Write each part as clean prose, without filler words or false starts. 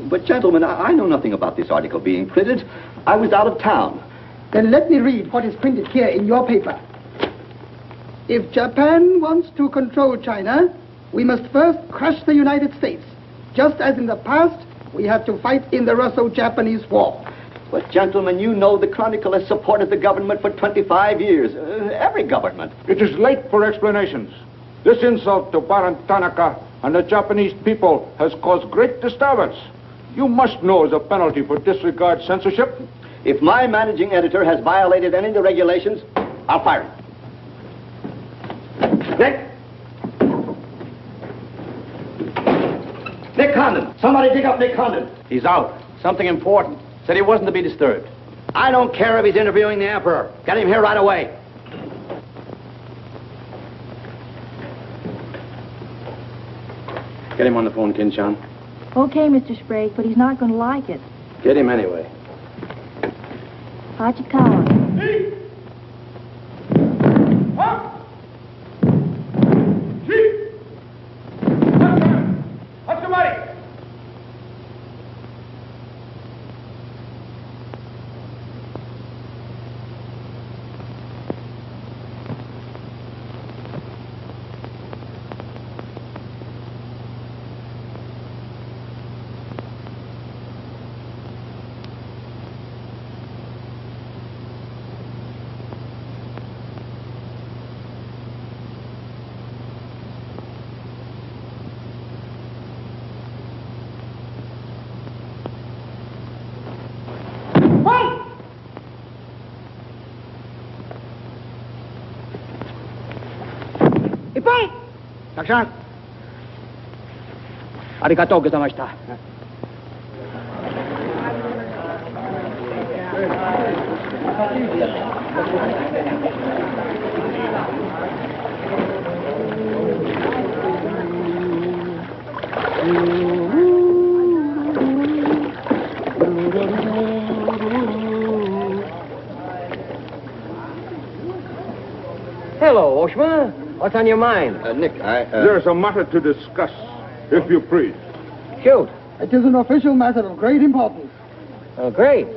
But, gentlemen, I know nothing about this article being printed. I was out of town. Then let me read what is printed here in your paper. If Japan wants to control China, we must first crush the United States. Just as in the past, we have to fight in the Russo-Japanese War. But, gentlemen, you know the Chronicle has supported the government for 25 years. Every government. It is late for explanations. This insult to Baron Tanaka and the Japanese people has caused great disturbance. You must know as a penalty for disregard censorship. If my managing editor has violated any of the regulations, I'll fire him. Nick Condon. Somebody dig up Nick Condon. He's out. Something important. Said he wasn't to be disturbed. I don't care if he's interviewing the Emperor. Get him here right away. Get him on the phone, Kin-chan. Okay, Mr. Sprague, but he's not going to like it. Get him anyway. Hijikata. Action. Arigatou gozaimashita. Hello, Oshima. What's on your mind? Nick, There's a matter to discuss, if you please. Shoot. It is an official matter of great importance. Oh, great.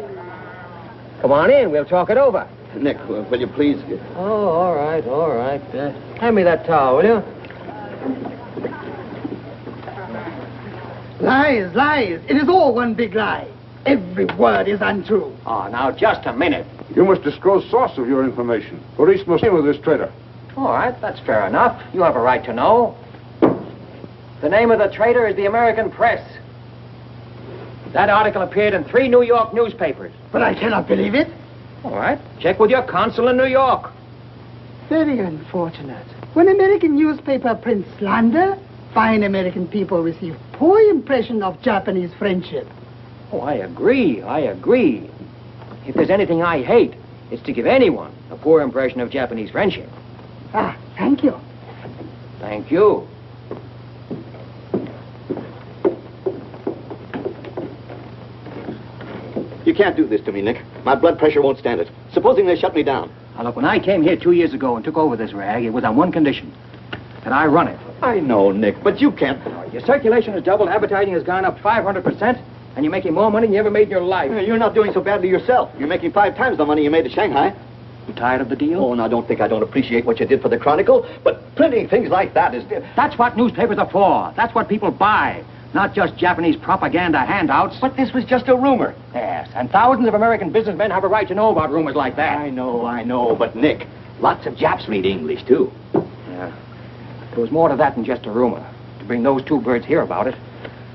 Come on in. We'll talk it over. Nick, will you please... Oh, all right, all right. Hand me that towel, will you? Lies, lies. It is all one big lie. Every word is untrue. Oh, now, just a minute. You must disclose source of your information. Police must deal with this traitor. All right, that's fair enough. You have a right to know. The name of the traitor is the American Press. That article appeared in 3 New York newspapers. But I cannot believe it. All right, check with your consul in New York. Very unfortunate. When American newspaper prints slander, fine American people receive poor impression of Japanese friendship. Oh, I agree. If there's anything I hate, it's to give anyone a poor impression of Japanese friendship. Ah, thank you. Thank you. You can't do this to me, Nick. My blood pressure won't stand it. Supposing they shut me down. Now, look, when I came here 2 years ago and took over this rag, it was on one condition. That I run it. I know, Nick, but you can't... Your circulation has doubled, advertising has gone up 500%, and you're making more money than you ever made in your life. You're not doing so badly yourself. You're making 5 times the money you made at Shanghai. You tired of the deal? Oh, now don't think I don't appreciate what you did for the Chronicle, but printing things like that is... That's what newspapers are for. That's what people buy. Not just Japanese propaganda handouts. But this was just a rumor. Yes, and thousands of American businessmen have a right to know about rumors like that. I know, but Nick, lots of Japs read English, too. Yeah. There was more to that than just a rumor. To bring those 2 birds here about it,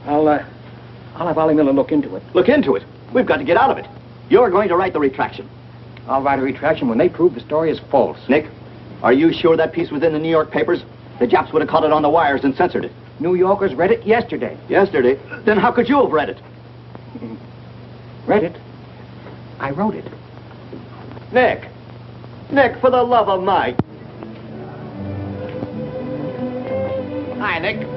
I'll have Ollie Miller look into it. Look into it. We've got to get out of it. You're going to write the retraction. I'll write a retraction when they prove the story is false. Nick, are you sure that piece was in the New York papers? The Japs would have caught it on the wires and censored it. New Yorkers read it yesterday. Yesterday? Then how could you have read it? Read it? I wrote it. Nick! Nick, for the love of Mike! Hi, Nick.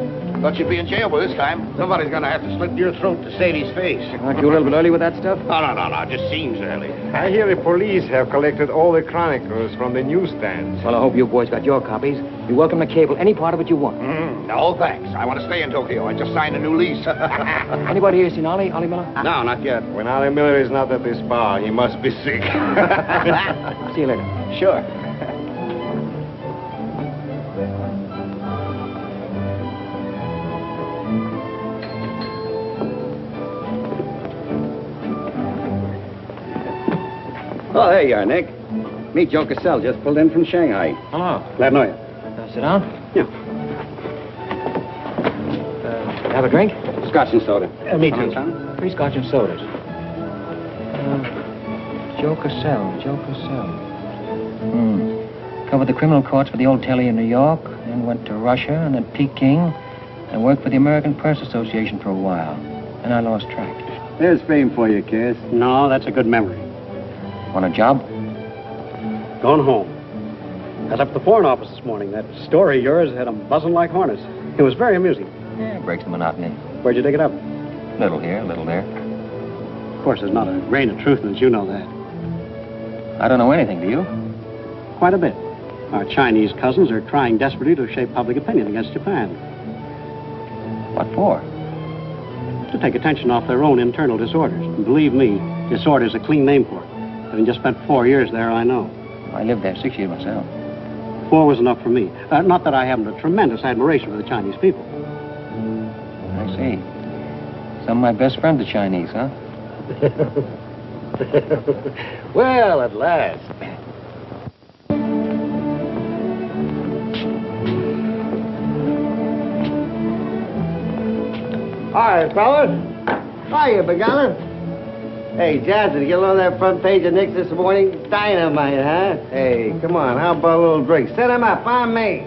Thought you'd be in jail by this time. Somebody's gonna have to slit your throat to save his face. Aren't you a little bit early with that stuff? No. It just seems early. I hear the police have collected all the chronicles from the newsstands. Well, I hope you boys got your copies. You're welcome to cable any part of it you want. No, thanks. I want to stay in Tokyo. I just signed a new lease. Anybody here seen Ollie Miller? No, not yet. When Ollie Miller is not at this bar, he must be sick. See you later. Sure. Oh, there you are, Nick. Meet Joe Cassell, just pulled in from Shanghai. Hello. Glad to know you. Sit down. Yeah. Have a drink? Scotch and soda. Me Come too. on, son. 3 scotch and sodas. Joe Cassell. Covered the criminal courts for the old telly in New York, then went to Russia and then Peking, and worked for the American Press Association for a while. Then I lost track. There's fame for you, Cass. No, that's a good memory. Want a job? Going home. Got up at the Foreign Office this morning. That story of yours had them buzzing like hornets. It was very amusing. Yeah, it breaks the monotony. Where'd you dig it up? Little here, little there. Of course, there's not a grain of truth in it. You know that. I don't know anything, do you? Quite a bit. Our Chinese cousins are trying desperately to shape public opinion against Japan. What for? To take attention off their own internal disorders. And believe me, disorder's a clean name for it. Having just spent 4 years there, I know. I lived there 6 years myself. 4 was enough for me. Not that I haven't a tremendous admiration for the Chinese people. I see. Some of my best friends are Chinese, huh? Well, at last. Hi, fellas. Hiya, Begala. Hey, Johnson, get on that front page of Nick's this morning. Dynamite, huh? Hey, come on, how about a little drink? Set him up, on me.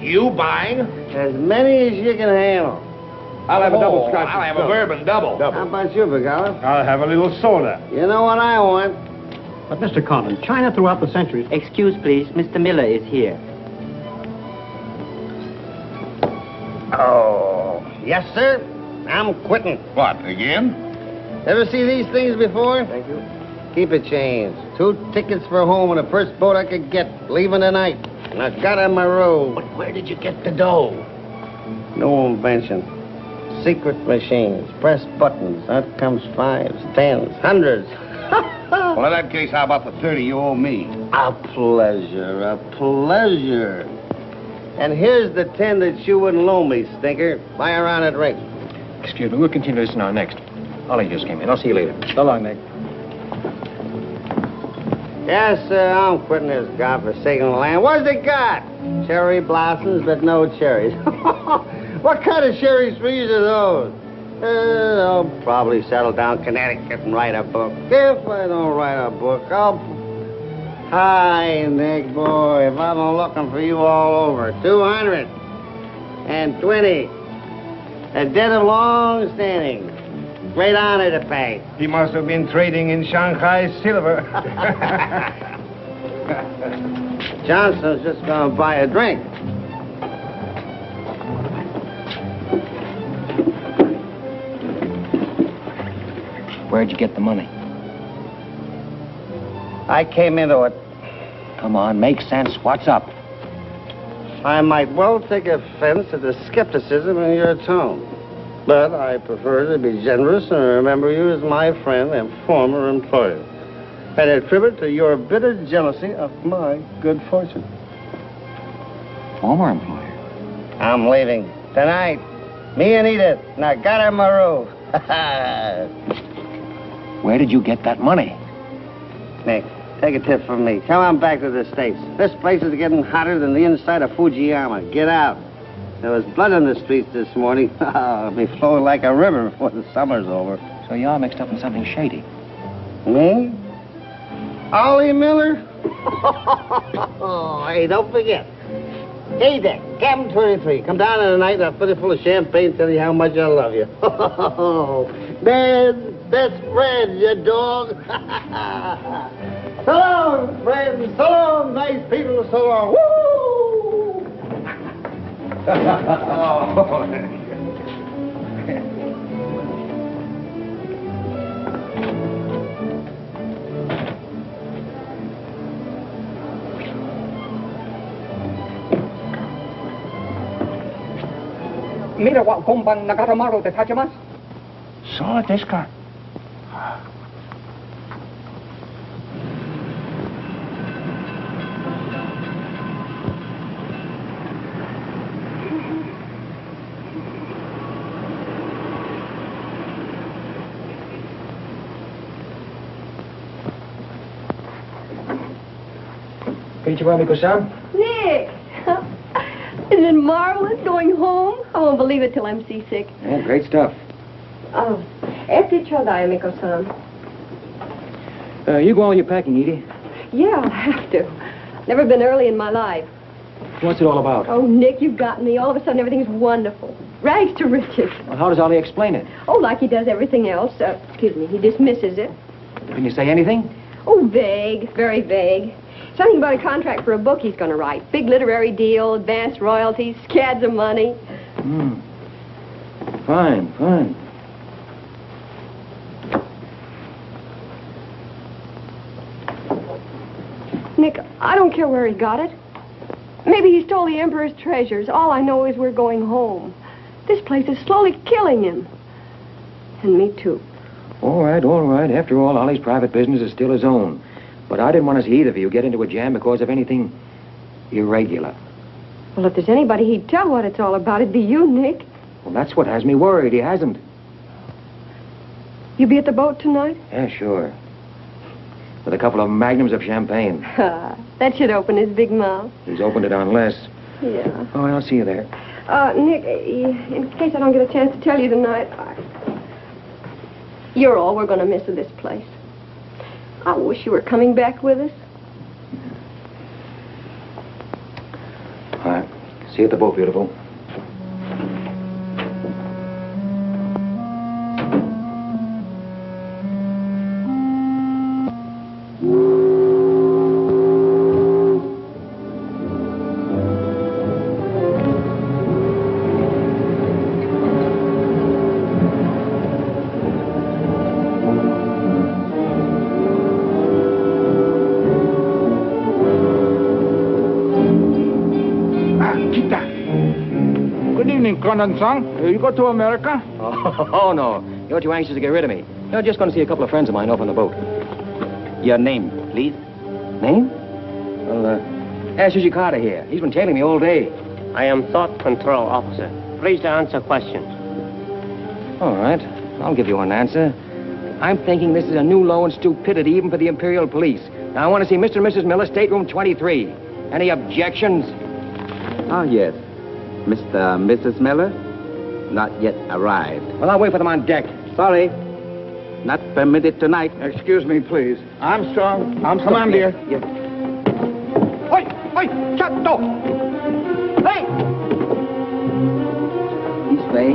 You buying? As many as you can handle. I'll have a double scotch. I'll have a bourbon double. How about you, Begala? I'll have a little soda. You know what I want? But, Mr. Condon, China throughout the centuries... Excuse, please. Mr. Miller is here. Oh, yes, sir. I'm quitting. What, again? Ever see these things before? Thank you. Keep it changed. 2 tickets for home on the first boat I could get, leaving tonight. And I got on my road. But where did you get the dough? No invention. Secret machines. Press buttons. Out comes 5s, 10s, 100s. Well, in that case, how about the 30 you owe me? A pleasure, a pleasure. And here's the 10 that you wouldn't loan me, stinker. Buy a round of drink. Excuse me, we'll continue this now next. Ollie just came in. I'll see you later. So long, Nick. Yes, sir, I'm quitting this godforsaken land. What's it got? Cherry blossoms, but no cherries. What kind of cherry trees are those? I'll probably settle down Connecticut and write a book. If I don't write a book, I'll... Hi, Nick, boy. If I'm looking for you all over. 220. A debt of long standing. Great honor to pay. He must have been trading in Shanghai silver. Johnson's just gonna buy a drink. Where'd you get the money? I came into it. Come on, make sense. What's up? I might well take offense at the skepticism in your tone. But I prefer to be generous and remember you as my friend and former employer. And attribute to your bitter jealousy of my good fortune. Former employer? I'm leaving tonight. Me and Edith. And I got her my robe. Where did you get that money? Nick, take a tip from me. Come on back to the States. This place is getting hotter than the inside of Fujiyama. Get out. There was blood on the streets this morning. It'll be flowing like a river before the summer's over. So you're mixed up in something shady. Me? Ollie Miller? Hey, don't forget. Hey, Dick, Capt 23. Come down tonight and I'll fill it full of champagne and tell you how much I love you. Man, best friend, you dog. So long, friends. So long, nice people. So long. Woo! Mira wa komban nagaramaru de tachimasu. So, desu ka? Konnichiwa, Nick! Isn't it marvelous going home? I won't believe it till I'm seasick. Yeah, great stuff. Oh, eti chodai, Miko-san. You go all your packing, Edie. Yeah, I'll have to. Never been early in my life. What's it all about? Oh, Nick, you've got me. All of a sudden, everything's wonderful. Rags to riches. Well, how does Ollie explain it? Oh, like he does everything else. Excuse me, he dismisses it. Can you say anything? Oh, vague, very vague. Something about a contract for a book he's going to write. Big literary deal, advanced royalties, scads of money. Fine, fine. Nick, I don't care where he got it. Maybe he stole the Emperor's treasures. All I know is we're going home. This place is slowly killing him. And me, too. All right, all right. After all, Ollie's private business is still his own. But I didn't want to see either of you get into a jam because of anything irregular. Well, if there's anybody he'd tell what it's all about, it'd be you, Nick. Well, that's what has me worried. He hasn't. You be at the boat tonight? Yeah, sure. With a couple of magnums of champagne. That should open his big mouth. He's opened it on less. Yeah. Oh, I'll see you there. Nick, in case I don't get a chance to tell you tonight, you're all we're going to miss of this place. I wish you were coming back with us. All right. See you at the boat, beautiful. Condon-san, you go to America? Oh, no. You're too anxious to get rid of me. You're just going to see a couple of friends of mine off on the boat. Your name, please? Name? Well, ask Hijikata here. He's been tailing me all day. I am Thought Control Officer. Please to answer questions. All right. I'll give you an answer. I'm thinking this is a new low in stupidity even for the Imperial Police. Now, I want to see Mr. and Mrs. Miller, stateroom 23. Any objections? Ah, yes. Mr. and Mrs. Miller? Not yet arrived. Well, I'll wait for them on deck. Sorry. Not permitted tonight. Excuse me, please. Armstrong. Come on, dear. Yes. Oi! Oi! Chato! Hey! This way.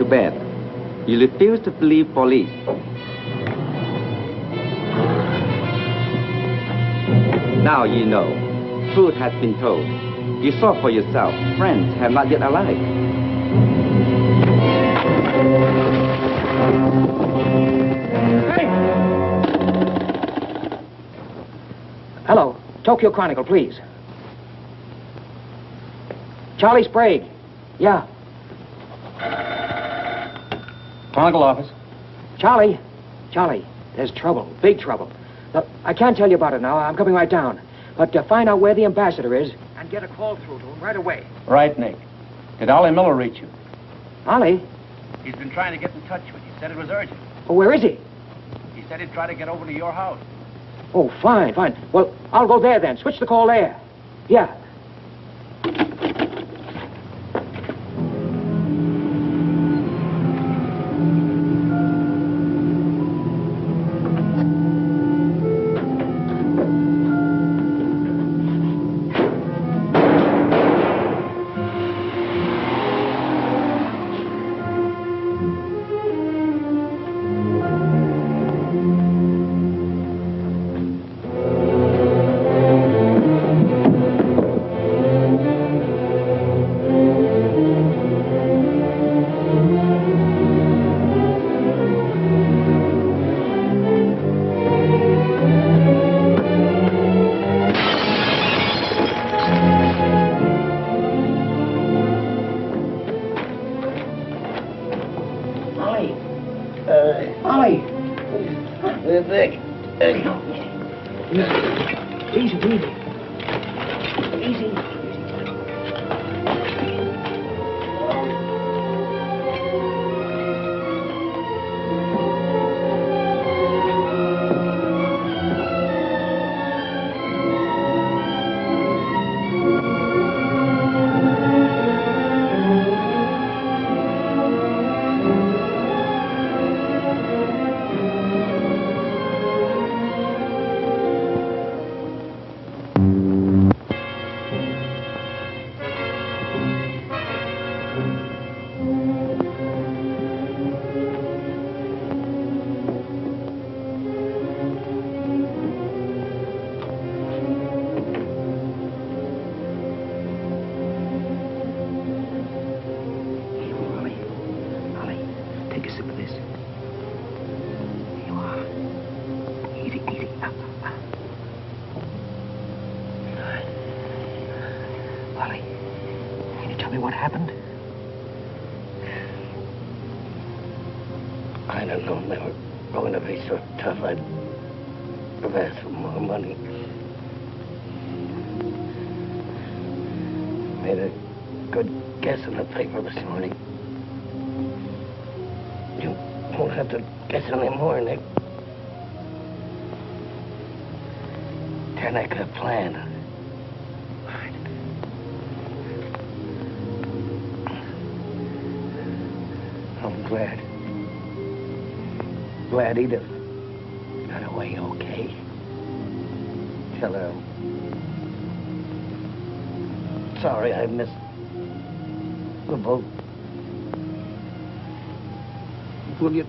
Bad. You refuse to believe police. Now you know. Truth has been told. You saw for yourself. Friends have not yet arrived. Hey! Hello. Tokyo Chronicle, please. Charlie Sprague. Yeah. Chronicle office. Charlie, there's trouble, big trouble. Look, I can't tell you about it now. I'm coming right down. But find out where the ambassador is and get a call through to him right away. Right, Nick. Did Ollie Miller reach you? Ollie? He's been trying to get in touch with you. Said it was urgent. Oh, where is he? He said he'd try to get over to your house. Oh, fine. Well, I'll go there then. Switch the call there. Yeah. what happened? I don't know. They were going to be so tough, I'd have asked for more money. Made a good guess in the paper this morning. You won't have to guess anymore, Nick. Tanaka Plan. I'm glad Edith got away okay. Tell her I'm sorry I missed the boat. Will you?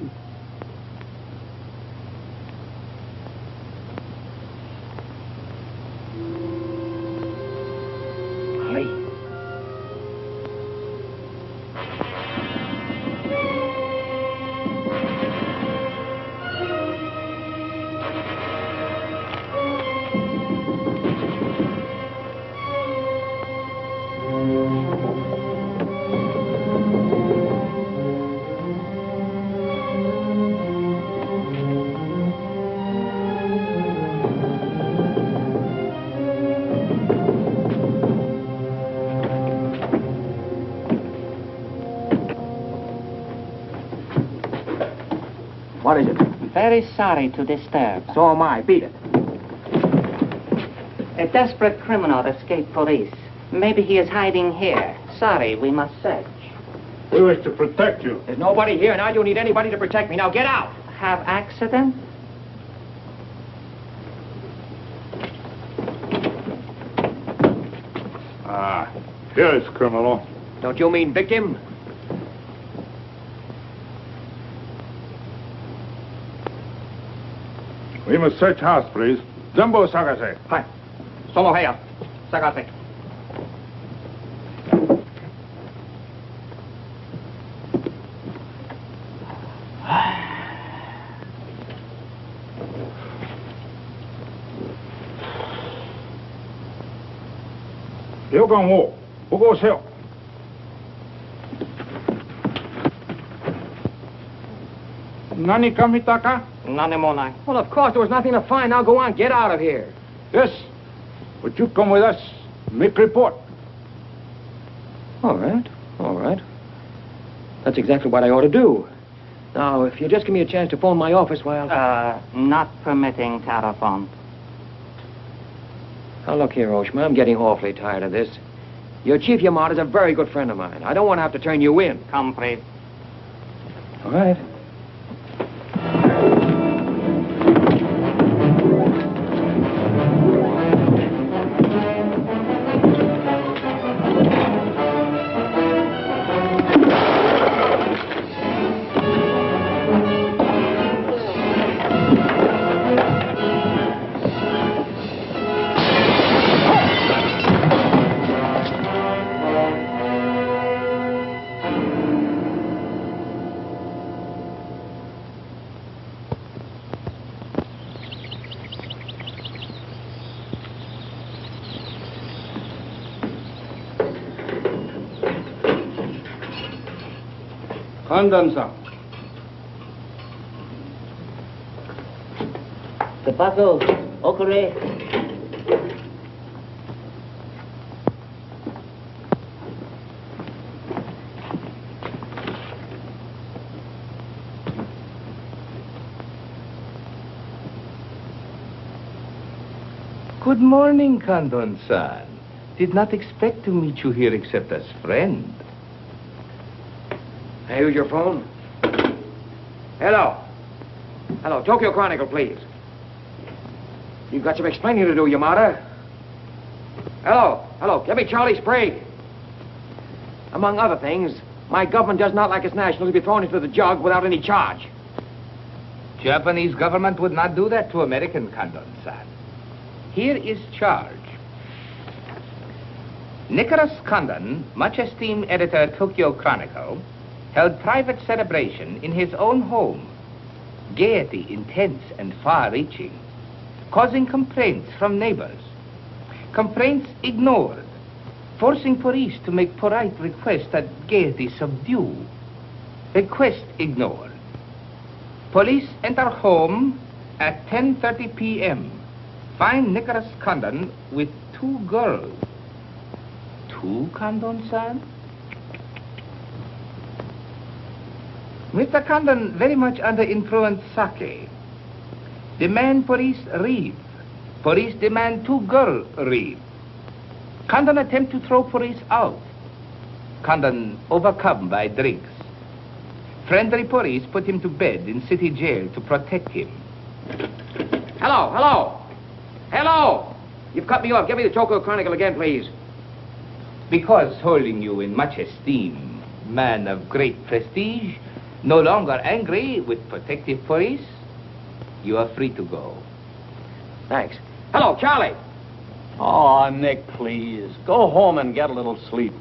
What is it? Very sorry to disturb. So am I. Beat it. A desperate criminal escaped police. Maybe he is hiding here. Sorry, we must search. We wish to protect you. There's nobody here, and I don't need anybody to protect me. Now get out! Have accident? Here is criminal. Don't you mean victim? We must search house, please. Jumbo Sagase. Hi. Solo Heya. Sagase. 여강호, 보고 오세요. Nani kamitaka? Nanemonai. Well, of course, there was nothing to find. Now go on, get out of here. Yes. Would you come with us? Make report. All right. All right. That's exactly what I ought to do. Now, if you just give me a chance to phone my office while... Not permitting telephone. Now, look here, Oshima, I'm getting awfully tired of this. Your Chief Yamada's a very good friend of mine. I don't want to have to turn you in. Compris. All right. Condon-san. The puzzle, okure. Good morning, Condon-san. Did not expect to meet you here except as friend. Hey, use your phone. Hello. Hello, Tokyo Chronicle, please. You've got some explaining to do, Yamada. Hello. Hello, give me Charlie Sprague. Among other things, my government does not like its nationals to be thrown into the jug without any charge. Japanese government would not do that to American, Condon-san. Here is charge. Nicholas Condon, much esteemed editor, Tokyo Chronicle, held private celebration in his own home. Gaiety intense and far-reaching, causing complaints from neighbors. Complaints ignored. Forcing police to make polite request that Gaiety subdue. Request ignored. Police enter home at 10:30 p.m. Find Nicholas Condon with 2 girls. 2 Condon, son? Mr. Condon very much under influence sake. Demand police read. Police demand 2 girls read. Condon attempt to throw police out. Condon overcome by drinks. Friendly police put him to bed in city jail to protect him. Hello, hello. Hello. You've cut me off. Give me the Tokyo Chronicle again, please. Because holding you in much esteem, man of great prestige, no longer angry with protective police, you are free to go. Thanks. Hello, Charlie. Oh, Nick, please. Go home and get a little sleep.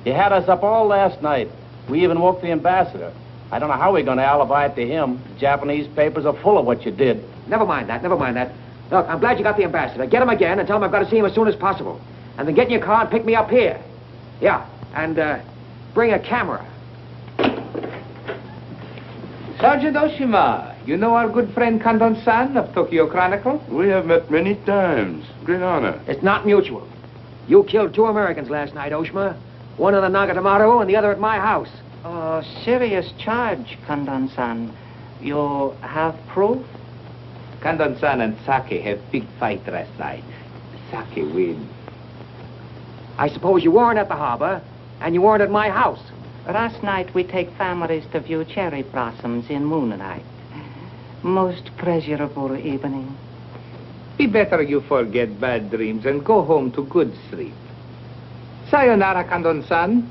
You had us up all last night. We even woke the ambassador. I don't know how we're going to alibi it to him. The Japanese papers are full of what you did. Never mind that, never mind that. Look, I'm glad you got the ambassador. Get him again and tell him I've got to see him as soon as possible. And then get in your car and pick me up here. Yeah, and bring a camera. Sergeant Oshima, you know our good friend Condon-san of Tokyo Chronicle? We have met many times. Great honor. It's not mutual. You killed 2 Americans last night, Oshima. One in the Nagatamaru and the other at my house. Oh, serious charge, Condon-san. You have proof? Condon-san and Sake have big fight last night. Sake win. I suppose you weren't at the harbor, and you weren't at my house. Last night we take families to view cherry blossoms in moonlight. Most pleasurable evening. Be better you forget bad dreams and go home to good sleep. Sayonara, Condon-san.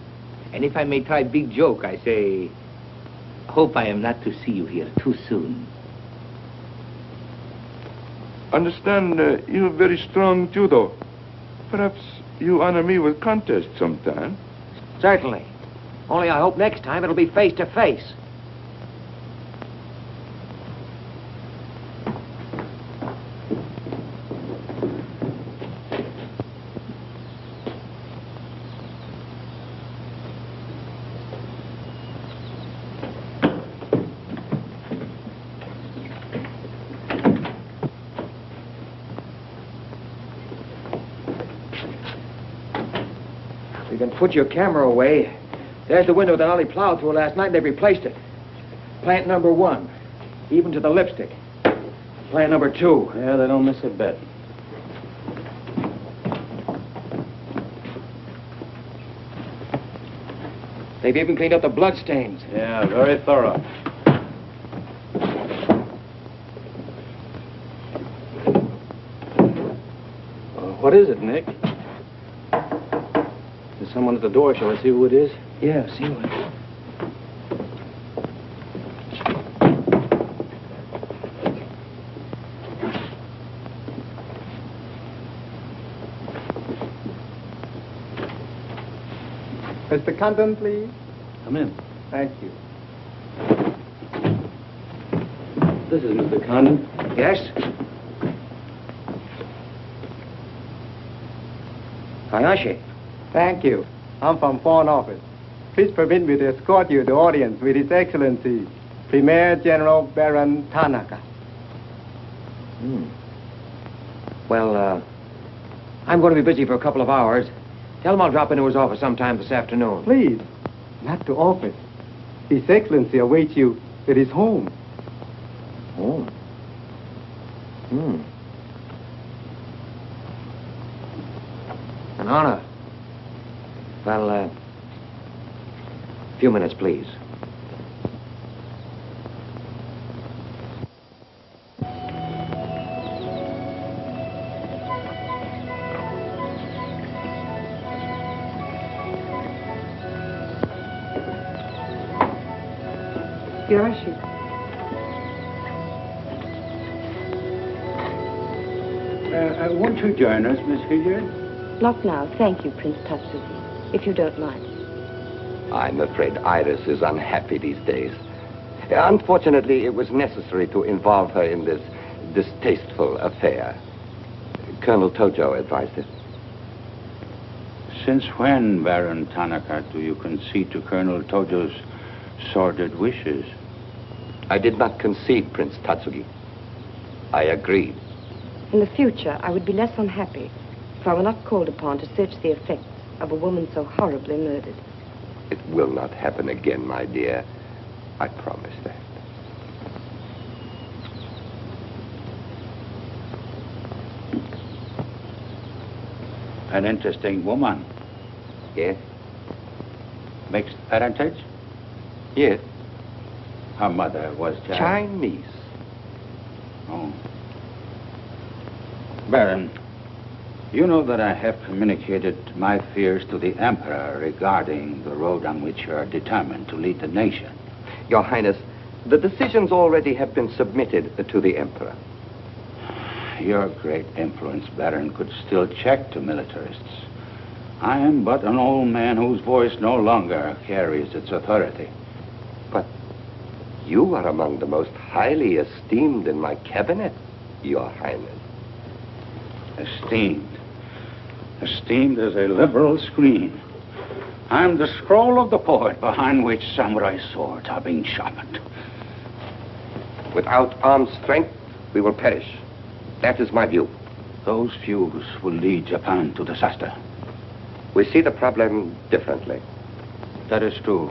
And if I may try big joke, I say, hope I am not to see you here too soon. Understand you have very strong judo. Perhaps you honor me with contest sometime. Certainly. Only I hope next time it'll be face to face. You can put your camera away. There's the window that Ollie plowed through last night, and they replaced it. Plant number 1, even to the lipstick. Plant number 2. Yeah, they don't miss a bit. They've even cleaned up the blood stains. Yeah, very thorough. What is it, Nick? There's someone at the door. Shall I see who it is? Yeah, see who it is. Mr. Condon, please. Come in. Thank you. This is Mr. Condon. Yes? Hayashi. Thank you. I'm from Foreign Office. Please permit me to escort you to audience with His Excellency, Premier General Baron Tanaka. Well, I'm going to be busy for a couple of hours. Tell him I'll drop into his office sometime this afternoon. Please, not to office. His Excellency awaits you at his home. Home? An honor. Well, a few minutes, please. Hiroshi. Won't you join us, Miss Hilliard? Not now, thank you, Prince Tatsuki, if you don't mind. I'm afraid Iris is unhappy these days. Unfortunately, it was necessary to involve her in this distasteful affair. Colonel Tojo advised it. Since when, Baron Tanaka, do you concede to Colonel Tojo's sordid wishes? I did not concede, Prince Tatsugi. I agreed. In the future, I would be less unhappy if I were not called upon to search the effects of a woman so horribly murdered. It will not happen again, my dear. I promise that. An interesting woman. Yes? Mixed parentage? Yes. Her mother was Chinese. Oh. Baron, you know that I have communicated my fears to the Emperor regarding the road on which you are determined to lead the nation. Your Highness, the decisions already have been submitted to the Emperor. Your great influence, Baron, could still check to militarists. I am but an old man whose voice no longer carries its authority. But you are among the most highly esteemed in my cabinet, Your Highness. Esteemed. Esteemed as a liberal screen. I'm the scroll of the poet behind which samurai swords are being sharpened. Without armed strength, we will perish. That is my view. Those views will lead Japan to disaster. We see the problem differently. That is true.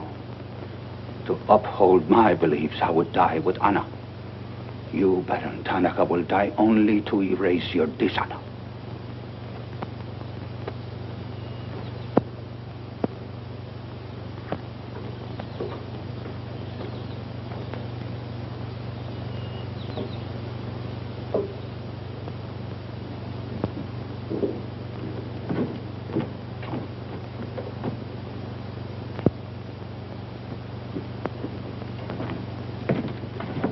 To uphold my beliefs, I would die with honor. You, Baron Tanaka, will die only to erase your dishonor.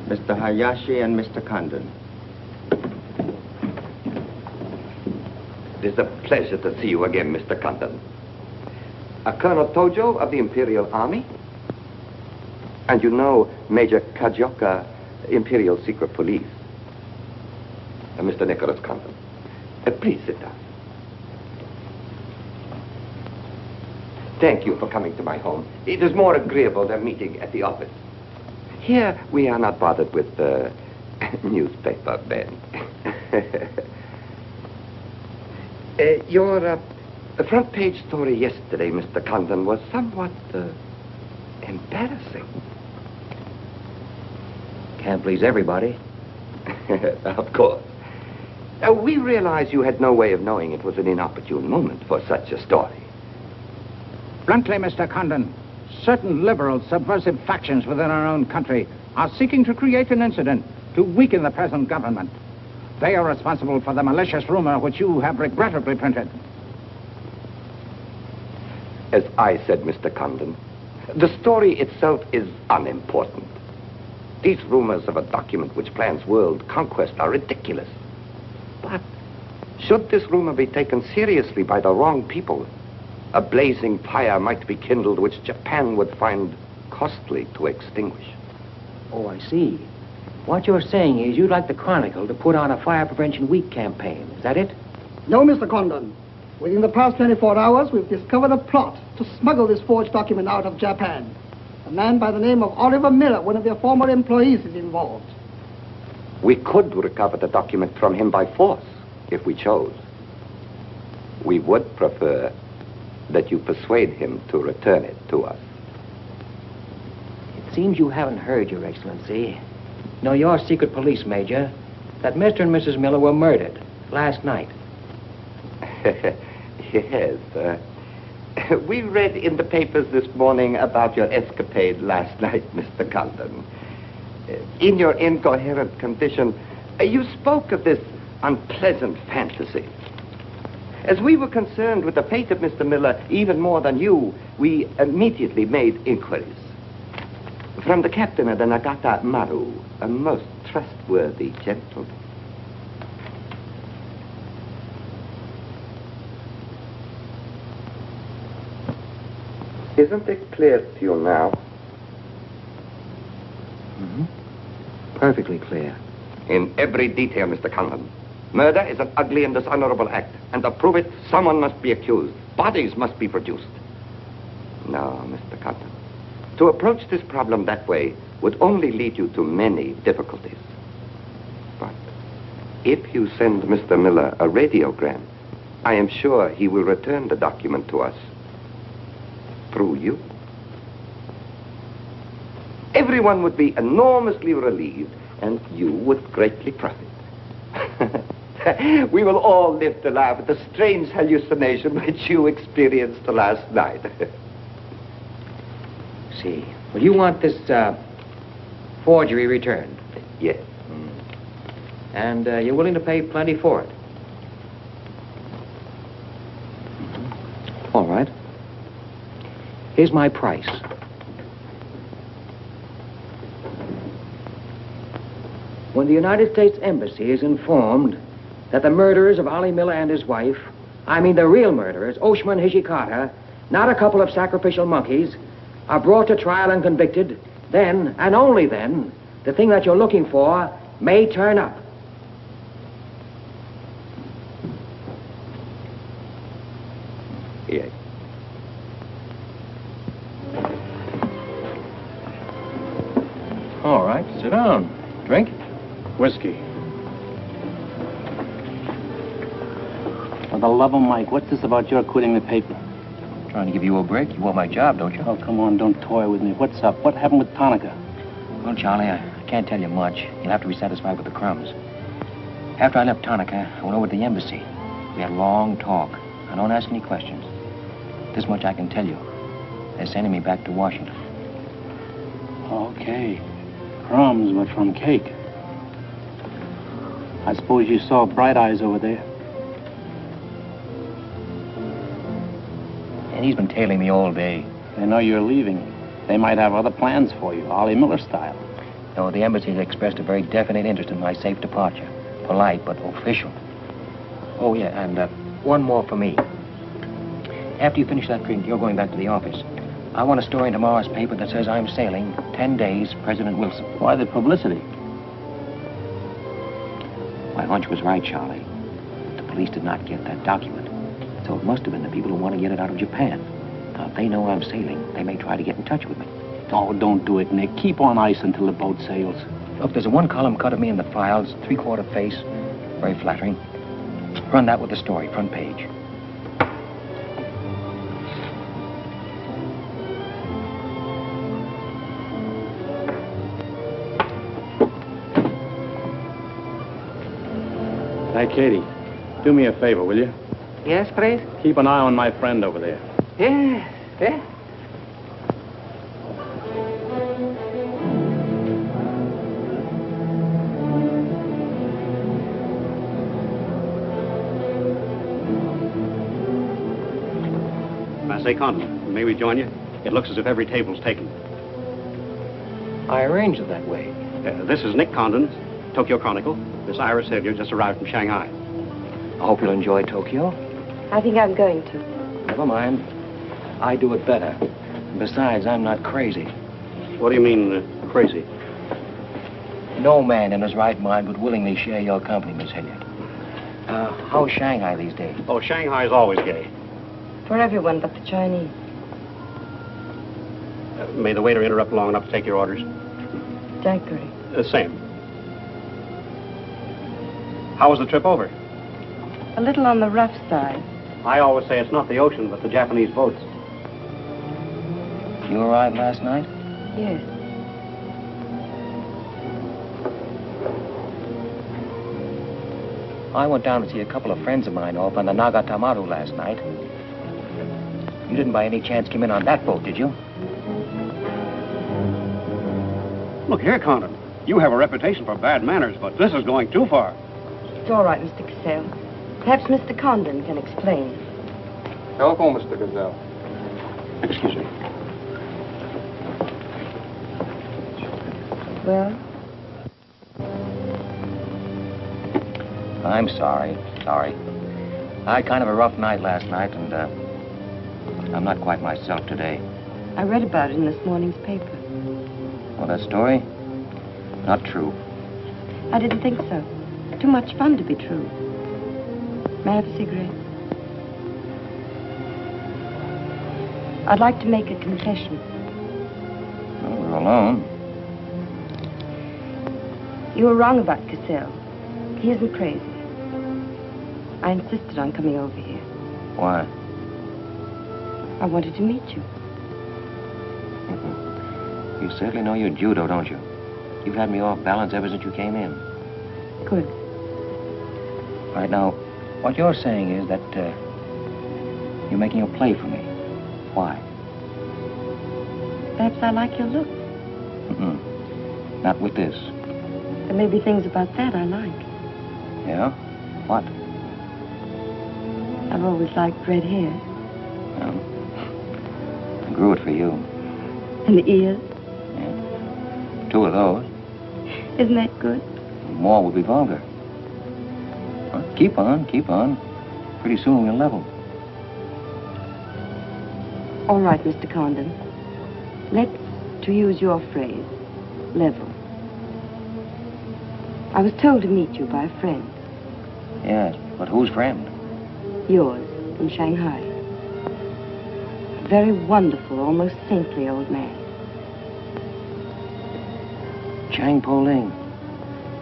Mr. Hayashi and Mr. Condon. It is a pleasure to see you again, Mr. Condon. Colonel Tojo of the Imperial Army. And you know Major Kajioka, Imperial Secret Police. Mr. Nicholas Condon. Please sit down. Thank you for coming to my home. It is more agreeable than meeting at the office. Here, we are not bothered with the newspaper men. Your front page story yesterday, Mr. Condon, was somewhat embarrassing. Can't please everybody. Of course. We realize you had no way of knowing it was an inopportune moment for such a story. Bluntly, Mr. Condon, certain liberal subversive factions within our own country are seeking to create an incident to weaken the present government. They are responsible for the malicious rumor which you have regrettably printed. As I said, Mr. Condon, the story itself is unimportant. These rumors of a document which plans world conquest are ridiculous. But should this rumor be taken seriously by the wrong people, a blazing fire might be kindled which Japan would find costly to extinguish. Oh, I see. What you're saying is you'd like the Chronicle to put on a fire prevention week campaign. Is that it? No, Mr. Condon. Within the past 24 hours, we've discovered a plot to smuggle this forged document out of Japan. A man by the name of Oliver Miller, one of their former employees, is involved. We could recover the document from him by force, if we chose. We would prefer that you persuade him to return it to us. It seems you haven't heard, Your Excellency. No, your secret police, Major, that Mr. and Mrs. Miller were murdered last night. Yes. We read in the papers this morning about your escapade last night, Mr. Condon. In your incoherent condition, you spoke of this unpleasant fantasy. As we were concerned with the fate of Mr. Miller even more than you, we immediately made inquiries. From the captain of the Nagata Maru, a most trustworthy gentleman. Isn't it clear to you now? Mm-hmm. Perfectly clear. In every detail, Mr. Condon. Murder is an ugly and dishonorable act, and to prove it, someone must be accused. Bodies must be produced. No, Mr. Condon. To approach this problem that way would only lead you to many difficulties. But if you send Mr. Miller a radiogram, I am sure he will return the document to us through you. Everyone would be enormously relieved, and you would greatly profit. We will all live to laugh at the strange hallucination which you experienced last night. See. Well, you want this forgery returned? Yes. And you're willing to pay plenty for it? All right. Here's my price. When the United States Embassy is informed that the murderers of Ollie Miller and his wife, I mean the real murderers, Oshima and Hijikata, not a couple of sacrificial monkeys, are brought to trial and convicted, then, and only then, the thing that you're looking for may turn up. Yes. All right, sit down. Drink? Whiskey. For the love of Mike, what's this about your quitting the paper? Trying to give you a break. You want my job, don't you? Oh, come on, don't toy with me. What's up? What happened with Tanaka? Well, Charlie, I can't tell you much. You'll have to be satisfied with the crumbs. After I left Tanaka, I went over to the embassy. We had a long talk. I don't ask any questions. This much I can tell you. They're sending me back to Washington. Okay. Crumbs, but from cake. I suppose you saw Bright Eyes over there. And he's been tailing me all day. They know you're leaving. They might have other plans for you, Ollie Miller style. No, the embassy has expressed a very definite interest in my safe departure. Polite, but official. Oh, yeah, and one more for me. After you finish that drink, you're going back to the office. I want a story in tomorrow's paper that says I'm sailing 10 days, President Wilson. Why the publicity? My hunch was right, Charlie. The police did not get that document. So it must have been the people who want to get it out of Japan. Now, if they know I'm sailing, they may try to get in touch with me. Oh, don't do it, Nick. Keep on ice until the boat sails. Look, there's a one-column cut of me in the files, three-quarter face. Very flattering. Run that with the story, front page. Hey, Katie, do me a favor, will you? Yes, please? Keep an eye on my friend over there. Yes, yes. I say, Condon, may we join you? It looks as if every table's taken. I arranged it that way. This is Nick Condon, Tokyo Chronicle. Miss Iris Hilliard just arrived from Shanghai. I hope you'll enjoy Tokyo. I think I'm going to. Never mind. I do it better. Besides, I'm not crazy. What do you mean, crazy? No man in his right mind would willingly share your company, Miss Hilliard. How's Shanghai these days? Oh, Shanghai's always gay. For everyone but the Chinese. May the waiter interrupt long enough to take your orders? Daiquiri. Same. How was the trip over? A little on the rough side. I always say it's not the ocean, but the Japanese boats. You arrived last night? Yes. I went down to see a couple of friends of mine off on the Nagatamaru last night. You didn't by any chance come in on that boat, did you? Look here, Condon. You have a reputation for bad manners, but this is going too far. It's all right, Mr. Cassell. Perhaps Mr. Condon can explain. Welcome, Mr. Cassell. Excuse me. Well? I'm sorry. I had kind of a rough night last night, and I'm not quite myself today. I read about it in this morning's paper. Well, that story? Not true. I didn't think so. Too much fun to be true. May I have a cigarette? I'd like to make a confession. Well, we're alone. You were wrong about Cassell. He isn't crazy. I insisted on coming over here. Why? I wanted to meet you. You certainly know your judo, don't you? You've had me off balance ever since you came in. Good. Right now, what you're saying is that you're making a play for me. Why? Perhaps I like your look. Not with this. There may be things about that I like. Yeah? What? I've always liked red hair. Well, I grew it for you. And the ears. 2 of those. Isn't that good? More would be vulgar. Well, keep on, keep on. Pretty soon we'll level. All right, Mr. Condon. Let's, to use your phrase, level. I was told to meet you by a friend. Yes, but whose friend? Yours, in Shanghai. A very wonderful, almost saintly old man. Chang Po Ling.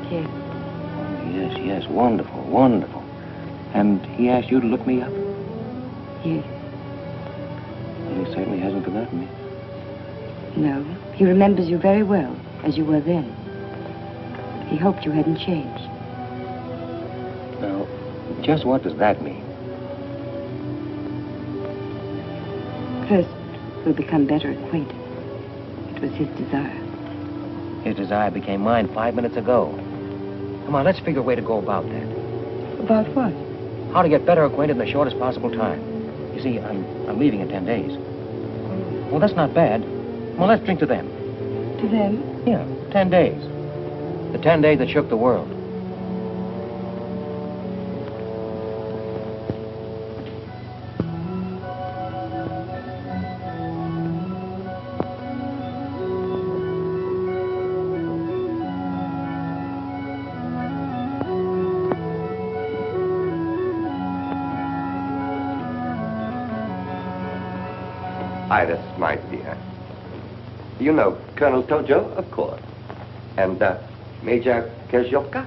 Yes. Oh, yes, wonderful, wonderful. And he asked you to look me up? Yes. Well, he certainly hasn't forgotten me. No, he remembers you very well, as you were then. He hoped you hadn't changed. Now, just what does that mean? First, we'll become better acquainted. It was his desire. His desire became mine 5 minutes ago. Come on, let's figure a way to go about that. About what? How to get better acquainted in the shortest possible time. You see, I'm leaving in 10 days. Well, that's not bad. Well, let's drink to them. To them? Yeah, 10 days. The 10 days that shook the world. Iris, my dear. You know Colonel Tojo, of course. And Major Kezhoka?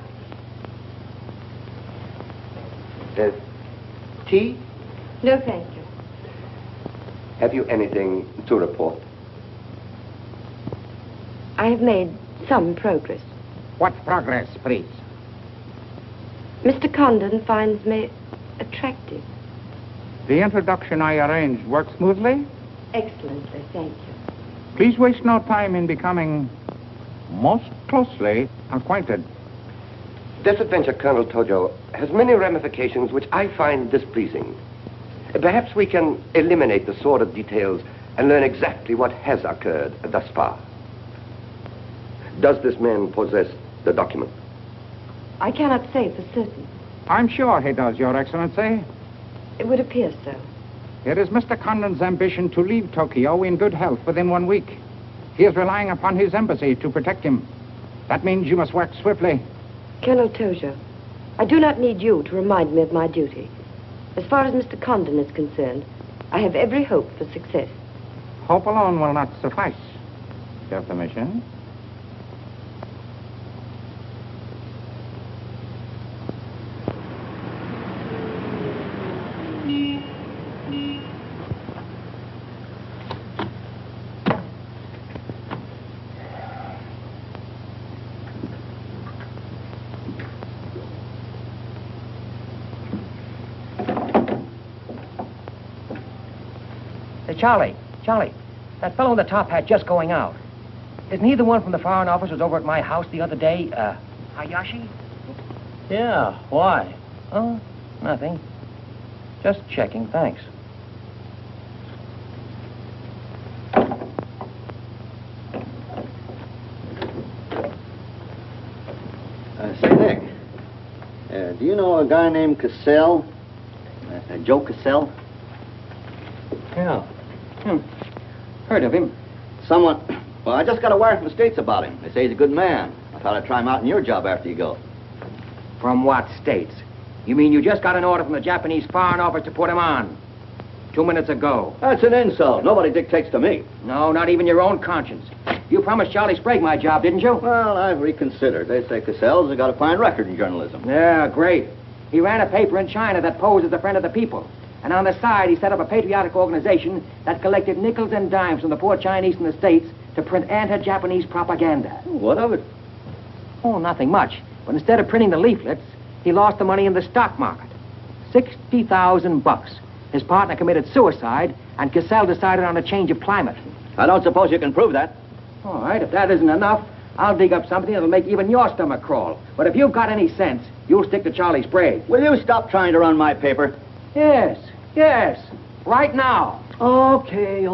Tea? No, thank you. Have you anything to report? I have made some progress. What progress, please? Mr. Condon finds me attractive. The introduction I arranged worked smoothly? Excellently, thank you. Please waste no time in becoming most closely acquainted. This adventure, Colonel Tojo, has many ramifications which I find displeasing. Perhaps we can eliminate the sordid details and learn exactly what has occurred thus far. Does this man possess the document? I cannot say for certain. I'm sure he does, Your Excellency. It would appear so. It is Mr. Condon's ambition to leave Tokyo in good health within 1 week. He is relying upon his embassy to protect him. That means you must work swiftly. Colonel Tojo, I do not need you to remind me of my duty. As far as Mr. Condon is concerned, I have every hope for success. Hope alone will not suffice. Your permission? Charlie, that fellow in the top hat just going out. Isn't he the one from the Foreign Office who was over at my house the other day? Hayashi? Yeah, why? Oh, nothing. Just checking, thanks. Say, Nick, do you know a guy named Cassell? Joe Cassell? Yeah. Heard of him. Well, I just got a wire from the States about him. They say he's a good man. I thought I'd try him out in your job after you go. From what states? You mean you just got an order from the Japanese Foreign Office to put him on? 2 minutes ago. That's an insult. Nobody dictates to me. No, not even your own conscience. You promised Charlie Sprague my job, didn't you? Well, I've reconsidered. They say Cassell's got a fine record in journalism. Yeah, great. He ran a paper in China that posed as a friend of the people. And on the side, he set up a patriotic organization that collected nickels and dimes from the poor Chinese in the States to print anti-Japanese propaganda. What of it? Oh, nothing much. But instead of printing the leaflets, he lost the money in the stock market. $60,000. His partner committed suicide, and Cassell decided on a change of climate. I don't suppose you can prove that. All right, if that isn't enough, I'll dig up something that'll make even your stomach crawl. But if you've got any sense, you'll stick to Charlie Sprague. Will you stop trying to run my paper? Yes. Right now. Okay.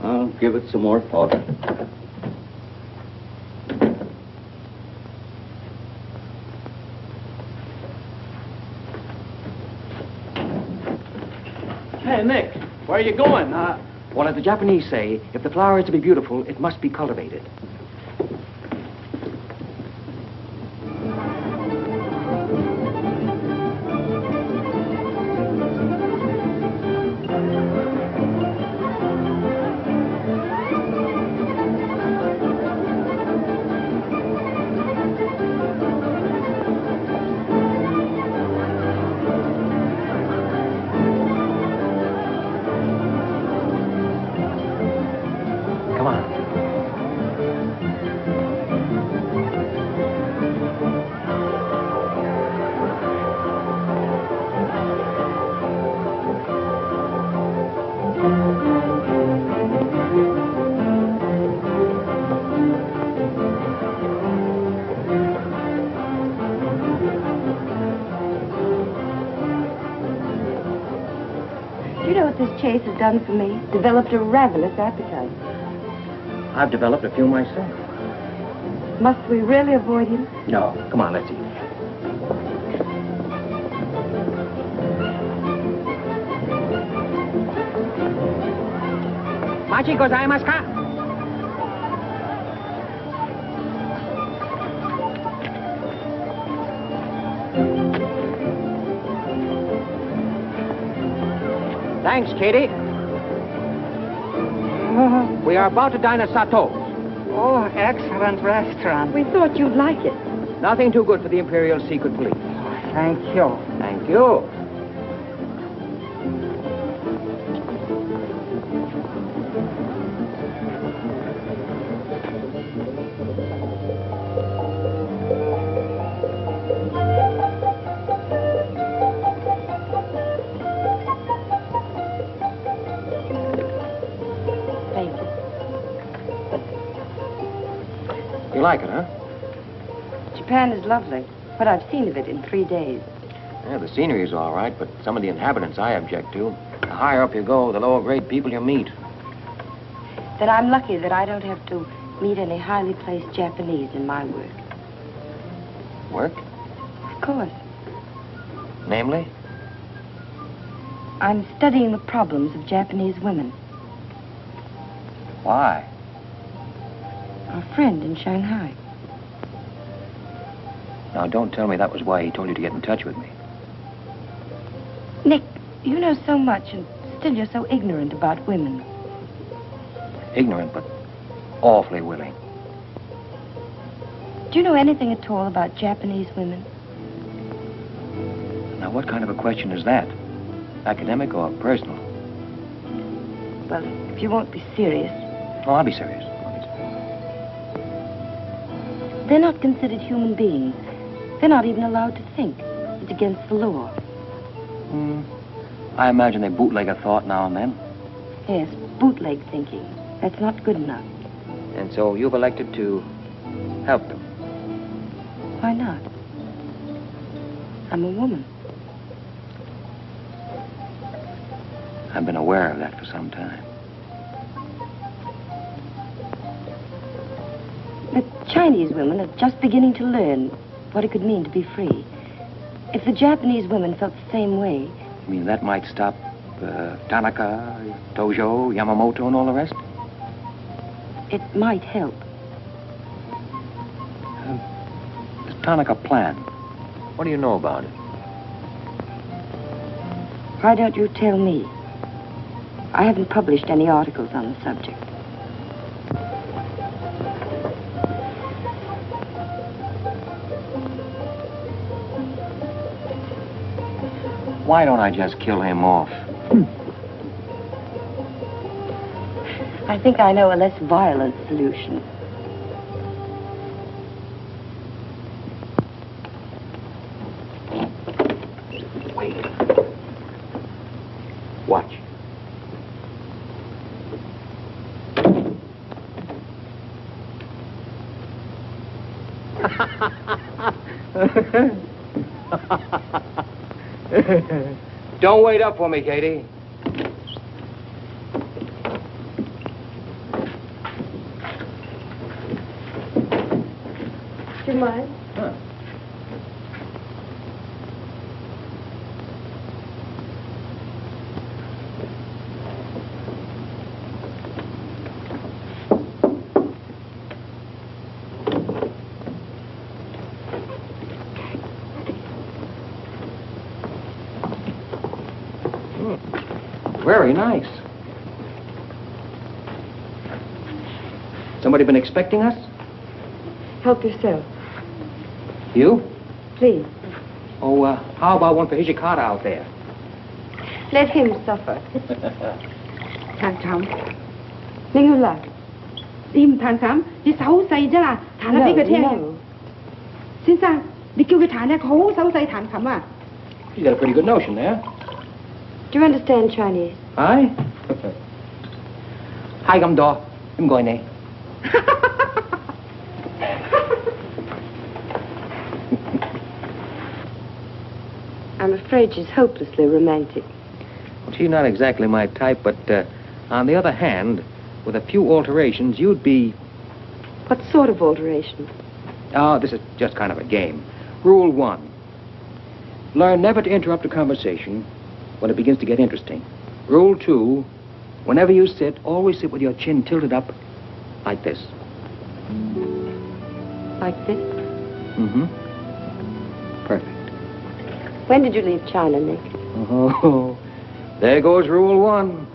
I'll give it some more thought. Hey, Nick, where are you going? Well, as the Japanese say, if the flower is to be beautiful, it must be cultivated. Chase has done for me. Developed a ravenous appetite. I've developed a few myself. Must we really avoid him? No. Come on, let's eat. Machi gozaimasu ka? Thanks, Katie. We are about to dine at Sato's. Oh, excellent restaurant. We thought you'd like it. Nothing too good for the Imperial Secret Police. Thank you. Thank you. You like it, huh? Japan is lovely. What I've seen of it in 3 days. Yeah, the scenery's all right, but some of the inhabitants I object to. The higher up you go, the lower grade people you meet. Then I'm lucky that I don't have to meet any highly placed Japanese in my work. Work? Of course. Namely? I'm studying the problems of Japanese women. Why? Our friend in Shanghai. Now, don't tell me that was why he told you to get in touch with me. Nick, you know so much, and still you're so ignorant about women. Ignorant, but awfully willing. Do you know anything at all about Japanese women? Now, what kind of a question is that? Academic or personal? Well, if you won't be serious. Oh, I'll be serious. They're not considered human beings. They're not even allowed to think. It's against the law. I imagine they bootleg a thought now and then. Yes, bootleg thinking. That's not good enough. And so you've elected to help them. Why not? I'm a woman. I've been aware of that for some time. The Chinese women are just beginning to learn what it could mean to be free. If the Japanese women felt the same way... You mean that might stop Tanaka, Tojo, Yamamoto, and all the rest? It might help. The Tanaka Plan. What do you know about it? Why don't you tell me? I haven't published any articles on the subject. Why don't I just kill him off? I think I know a less violent solution. Wait. Watch. Don't wait up for me, Katie. Do you mind? Huh. Very nice. Somebody been expecting us? Help yourself. You? Please. Oh, how about one for Hijikata out there? Let him suffer. Thằng Trọng, nên là tìm thằng Trọng đi xấu xay chứ là thằng nó biết cái theo. Xin sao? Đi kêu cái thằng này khổ xấu xay thằng Trọng à? You got a pretty good notion there. Do you understand Chinese? Aye? Hai găm đỏ, em gọi này. I'm afraid she's hopelessly romantic. Well, she's not exactly my type, but on the other hand, with a few alterations, you'd be... What sort of alteration? Oh, this is just kind of a game. Rule 1. Learn never to interrupt a conversation when it begins to get interesting. Rule 2. Whenever you sit, always sit with your chin tilted up like this. Like this? Mm-hmm. Perfect. When did you leave China, Nick? Oh, there goes Rule 1.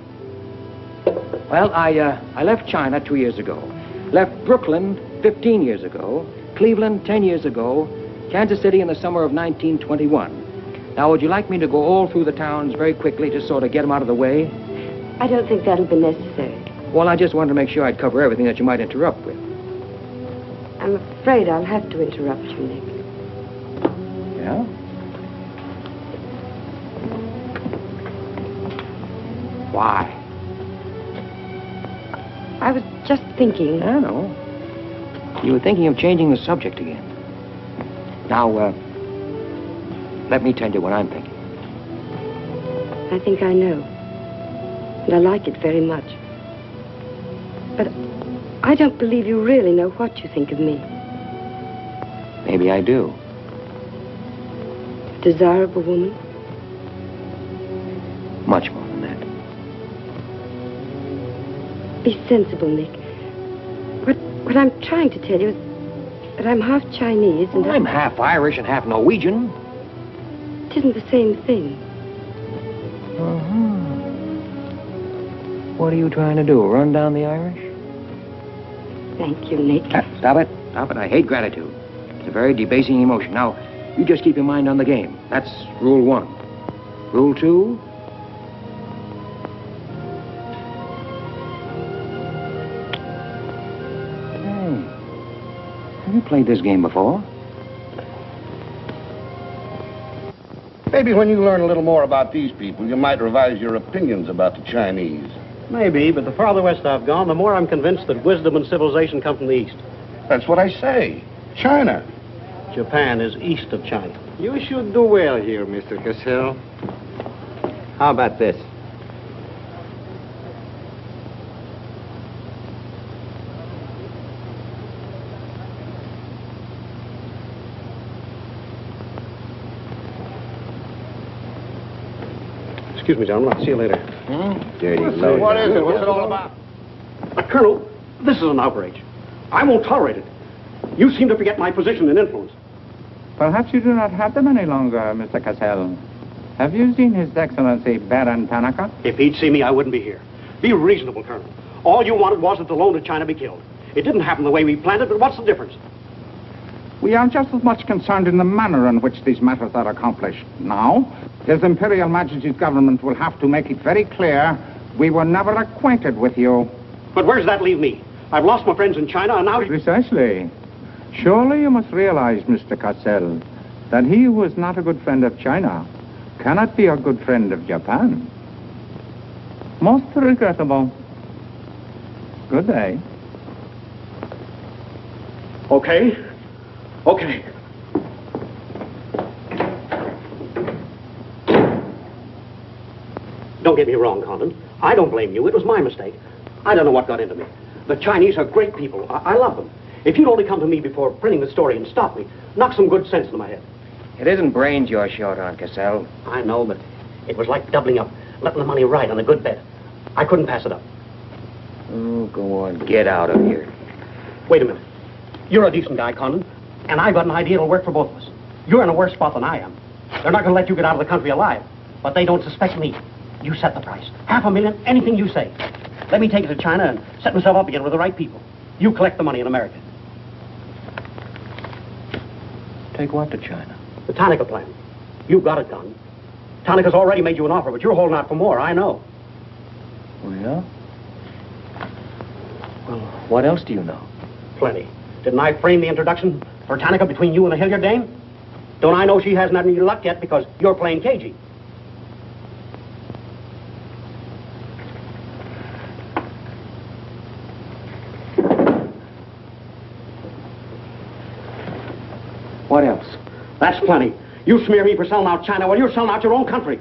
Well, I left China 2 years ago. Left Brooklyn 15 years ago. Cleveland 10 years ago. Kansas City in the summer of 1921. Now, would you like me to go all through the towns very quickly to sort of get them out of the way? I don't think that'll be necessary. Well, I just wanted to make sure I'd cover everything that you might interrupt with. I'm afraid I'll have to interrupt you, Nick. Yeah? Why? I was just thinking... I know. You were thinking of changing the subject again. Now, let me tell you what I'm thinking. I think I know. And I like it very much. But I don't believe you really know what you think of me. Maybe I do. A desirable woman? Much more than that. Be sensible, Nick. What I'm trying to tell you is that I'm half Chinese and... I'm half Irish and half Norwegian. It isn't the same thing. Uh-huh. What are you trying to do, run down the Irish? Thank you, Nick. Stop it. Stop it. I hate gratitude. It's a very debasing emotion. Now, you just keep your mind on the game. That's Rule 1. Rule 2... Have you played this game before? Maybe when you learn a little more about these people, you might revise your opinions about the Chinese. Maybe, but the farther west I've gone, the more I'm convinced that wisdom and civilization come from the east. That's what I say. China. Japan is east of China. You should do well here, Mr. Cassell. How about this? Excuse me, gentlemen. I'll see you later. Dirty low. What is it? What's it all about? Colonel, this is an outrage. I won't tolerate it. You seem to forget my position and influence. Perhaps you do not have them any longer, Mr. Cassell. Have you seen His Excellency Baron Tanaka? If he'd see me, I wouldn't be here. Be reasonable, Colonel. All you wanted was that the loan to China be killed. It didn't happen the way we planned it, but what's the difference? We are just as much concerned in the manner in which these matters are accomplished. Now, His Imperial Majesty's government will have to make it very clear we were never acquainted with you. But where does that leave me? I've lost my friends in China, and now... Precisely. Surely you must realize, Mr. Cassell, that he who is not a good friend of China cannot be a good friend of Japan. Most regrettable. Good day. Okay. Okay. Don't get me wrong, Condon. I don't blame you. It was my mistake. I don't know what got into me. The Chinese are great people. I love them. If you'd only come to me before printing the story and stop me, knock some good sense into my head. It isn't brains you're short on, Cassell. I know, but it was like doubling up, letting the money ride on a good bet. I couldn't pass it up. Oh, go on. Get out of here. Wait a minute. You're a decent guy, Condon, and I've got an idea that'll work for both of us. You're in a worse spot than I am. They're not going to let you get out of the country alive, but they don't suspect me. You set the price. $500,000, anything you say. Let me take it to China and set myself up again with the right people. You collect the money in America. Take what to China? The Tanaka Plan. You've got it done. Tanaka's already made you an offer, but you're holding out for more, I know. Oh, yeah? Well, what else do you know? Plenty. Didn't I frame the introduction for Tanaka between you and the Hilliard dame? Don't I know she hasn't had any luck yet because you're playing cagey? What else? That's plenty. You smear me for selling out China while you're selling out your own country.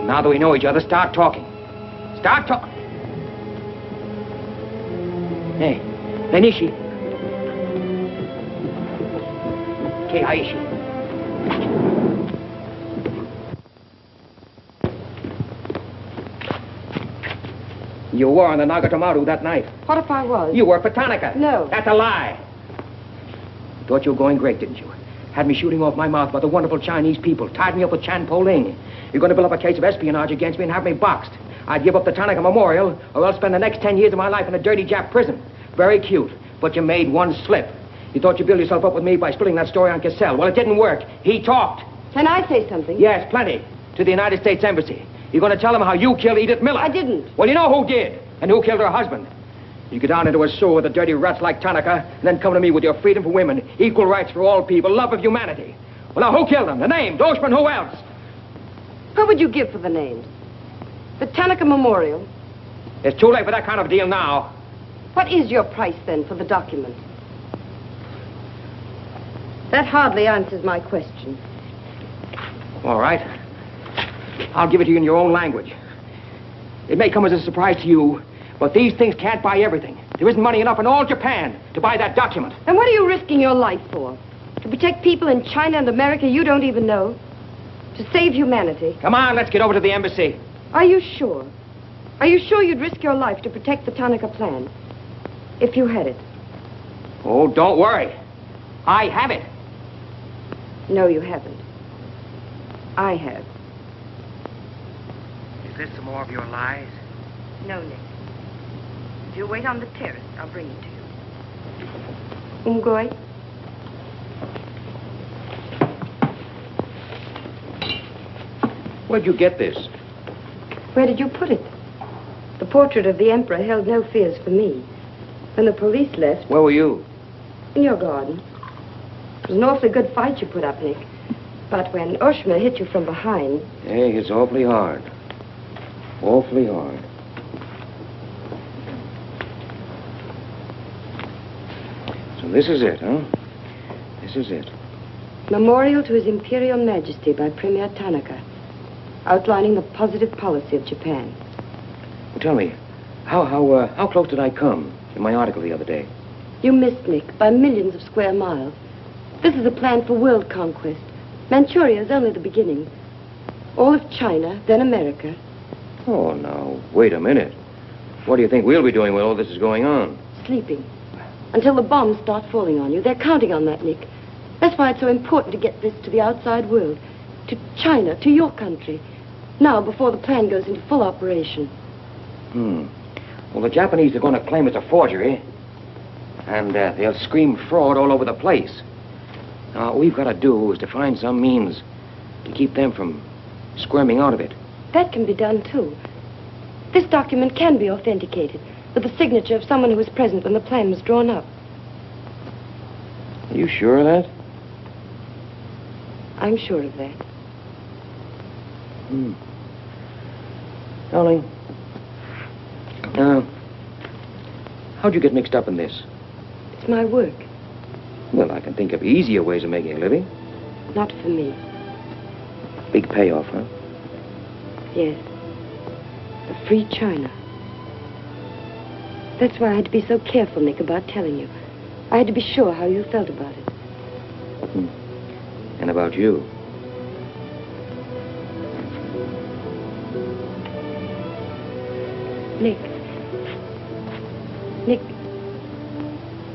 Now that we know each other, start talking. Start talking. Hey, Lenishi. Keiaishi. You were on the Nagatomaru that night. What if I was? You worked for Tanaka. No. That's a lie. You thought you were going great, didn't you? Had me shooting off my mouth about the wonderful Chinese people. Tied me up with Chan Po-Ling. You're going to build up a case of espionage against me and have me boxed. I'd give up the Tanaka Memorial, or else spend the next 10 years of my life in a dirty Jap prison. Very cute, but you made one slip. You thought you'd build yourself up with me by spilling that story on Cassell. Well, it didn't work. He talked. Can I say something? Yes, plenty. To the United States Embassy. You're going to tell them how you killed Edith Miller. I didn't. Well, you know who did, and who killed her husband. You get down into a sewer with the dirty rats like Tanaka, and then come to me with your freedom for women, equal rights for all people, love of humanity. Well, now, who killed them? The name, Oshima, who else? What would you give for the names? The Tanaka Memorial. It's too late for that kind of deal now. What is your price, then, for the document? That hardly answers my question. All right. I'll give it to you in your own language. It may come as a surprise to you, but these things can't buy everything. There isn't money enough in all Japan to buy that document. And what are you risking your life for? To protect people in China and America you don't even know? To save humanity? Come on, let's get over to the embassy. Are you sure? Are you sure you'd risk your life to protect the Tanaka Plan? If you had it? Oh, don't worry. I have it. No, you haven't. I have. Is this some more of your lies? No, Nick. If you wait on the terrace, I'll bring it to you. Umgoy? Where'd you get this? Where did you put it? The portrait of the Emperor held no fears for me. When the police left... Where were you? In your garden. It was an awfully good fight you put up, Nick. But when Oshima hit you from behind... Hey, it's awfully hard. Awfully hard. So this is it, huh? This is it. Memorial to His Imperial Majesty by Premier Tanaka, outlining the positive policy of Japan. Well, tell me, how close did I come in my article the other day? You missed, Nick, by millions of square miles. This is a plan for world conquest. Manchuria is only the beginning. All of China, then America. Oh, now, wait a minute. What do you think we'll be doing while all this is going on? Sleeping. Until the bombs start falling on you. They're counting on that, Nick. That's why it's so important to get this to the outside world. To China, to your country. Now, before the plan goes into full operation. Well, the Japanese are going to claim it's a forgery. And they'll scream fraud all over the place. Now, all we've got to do is to find some means to keep them from squirming out of it. That can be done, too. This document can be authenticated with the signature of someone who was present when the plan was drawn up. Are you sure of that? I'm sure of that. Darling, how'd you get mixed up in this? It's my work. Well, I can think of easier ways of making a living. Not for me. Big payoff, huh? Yes. A free China. That's why I had to be so careful, Nick, about telling you. I had to be sure how you felt about it. And about you. Nick.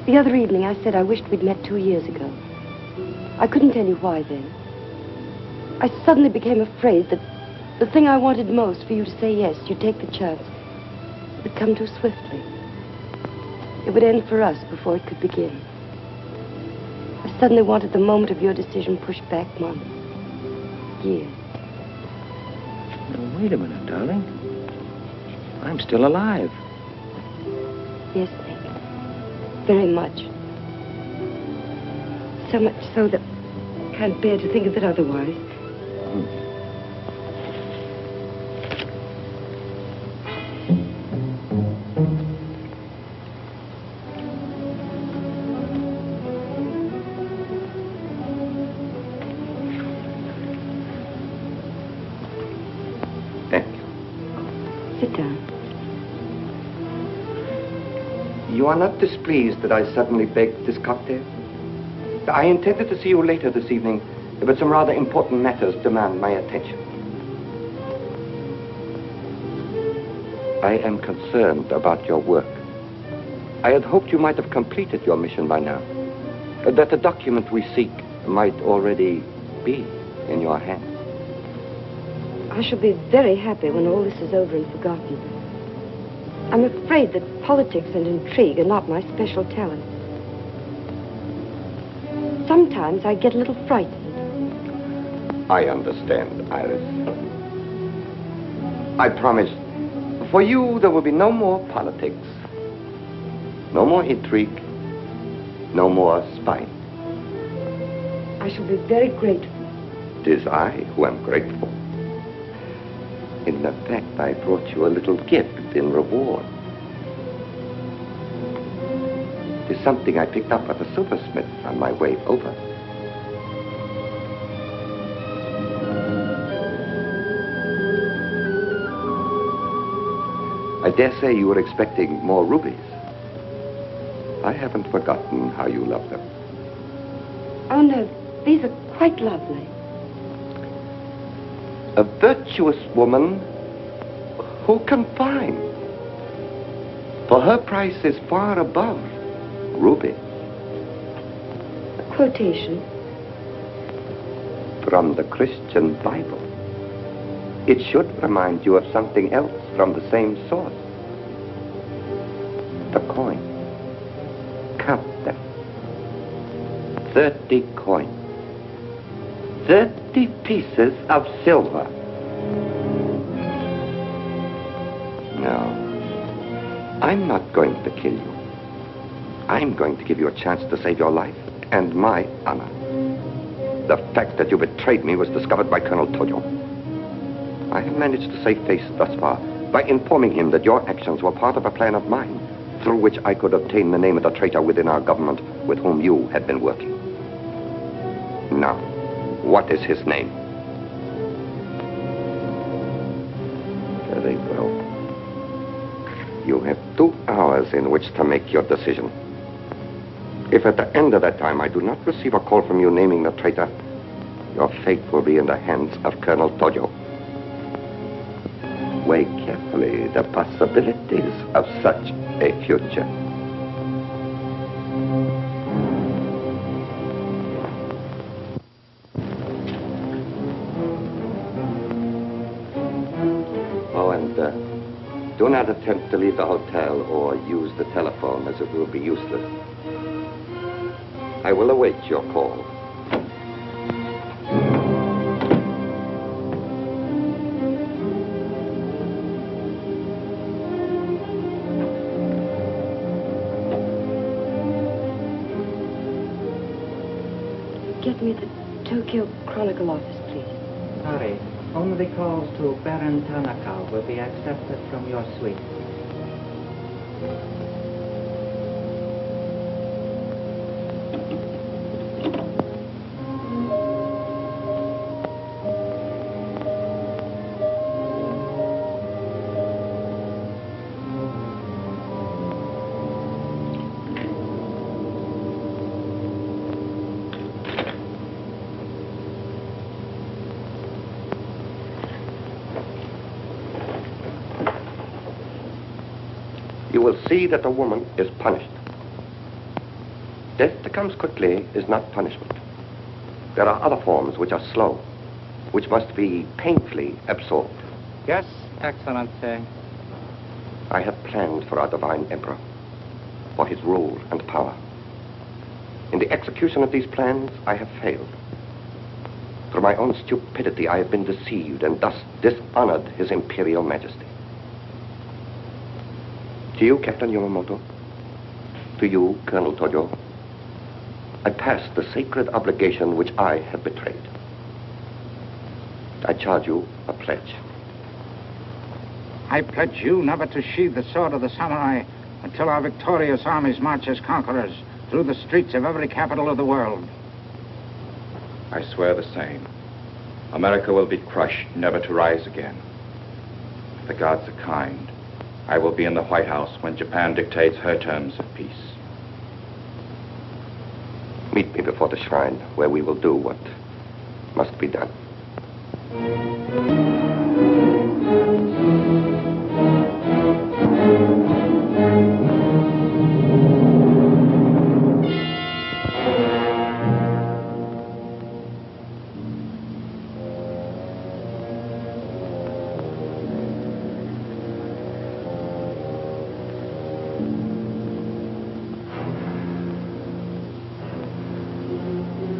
The other evening I said I wished we'd met 2 years ago. I couldn't tell you why then. I suddenly became afraid that the thing I wanted most for you to say yes, you'd take the chance, would come too swiftly. It would end for us before it could begin. I suddenly wanted the moment of your decision pushed back months, years. Now, wait a minute, darling. I'm still alive. Yes, Nick. Very much. So much so that I can't bear to think of it otherwise. Thank you. Sit down. You are not displeased that I suddenly begged this cocktail? I intended to see you later this evening, but some rather important matters demand my attention. I am concerned about your work. I had hoped you might have completed your mission by now, that the document we seek might already be in your hands. I shall be very happy when all this is over and forgotten. I'm afraid that politics and intrigue are not my special talent. Sometimes I get a little frightened. I understand, Iris. I promise, for you there will be no more politics, no more intrigue, no more spying. I shall be very grateful. It is I who am grateful. In fact, I brought you a little gift in reward. It is something I picked up at the silversmith on my way over. I dare say you were expecting more rubies. I haven't forgotten how you love them. Oh, no, these are quite lovely. A virtuous woman who can find. For her price is far above ruby. A quotation. From the Christian Bible. It should remind you of something else from the same source. The coin. Count them. 30 coins. 30 pieces of silver. No. I'm not going to kill you. I'm going to give you a chance to save your life and my honor. The fact that you betrayed me was discovered by Colonel Tojo. I have managed to save face thus far by informing him that your actions were part of a plan of mine through which I could obtain the name of the traitor within our government with whom you had been working. Now, what is his name? Very well. You have 2 hours in which to make your decision. If at the end of that time I do not receive a call from you naming the traitor, your fate will be in the hands of Colonel Tojo. Weigh carefully the possibilities of such a future. Oh, and do not attempt to leave the hotel or use the telephone, as it will be useless. I will await your call. Get me the Tokyo Chronicle office, please. Sorry, only calls to Baron Tanaka will be accepted from your suite. You will see that the woman is punished. Death that comes quickly is not punishment. There are other forms which are slow, which must be painfully absorbed. Yes, Excellency. I have planned for our divine emperor, for his rule and power. In the execution of these plans, I have failed. Through my own stupidity, I have been deceived and thus dishonored his imperial majesty. To you, Captain Yamamoto, to you, Colonel Tojo, I pass the sacred obligation which I have betrayed. I charge you a pledge. I pledge you never to sheathe the sword of the samurai until our victorious armies march as conquerors through the streets of every capital of the world. I swear the same. America will be crushed, never to rise again. If the gods are kind, I will be in the White House when Japan dictates her terms of peace. Meet me before the shrine, where we will do what must be done.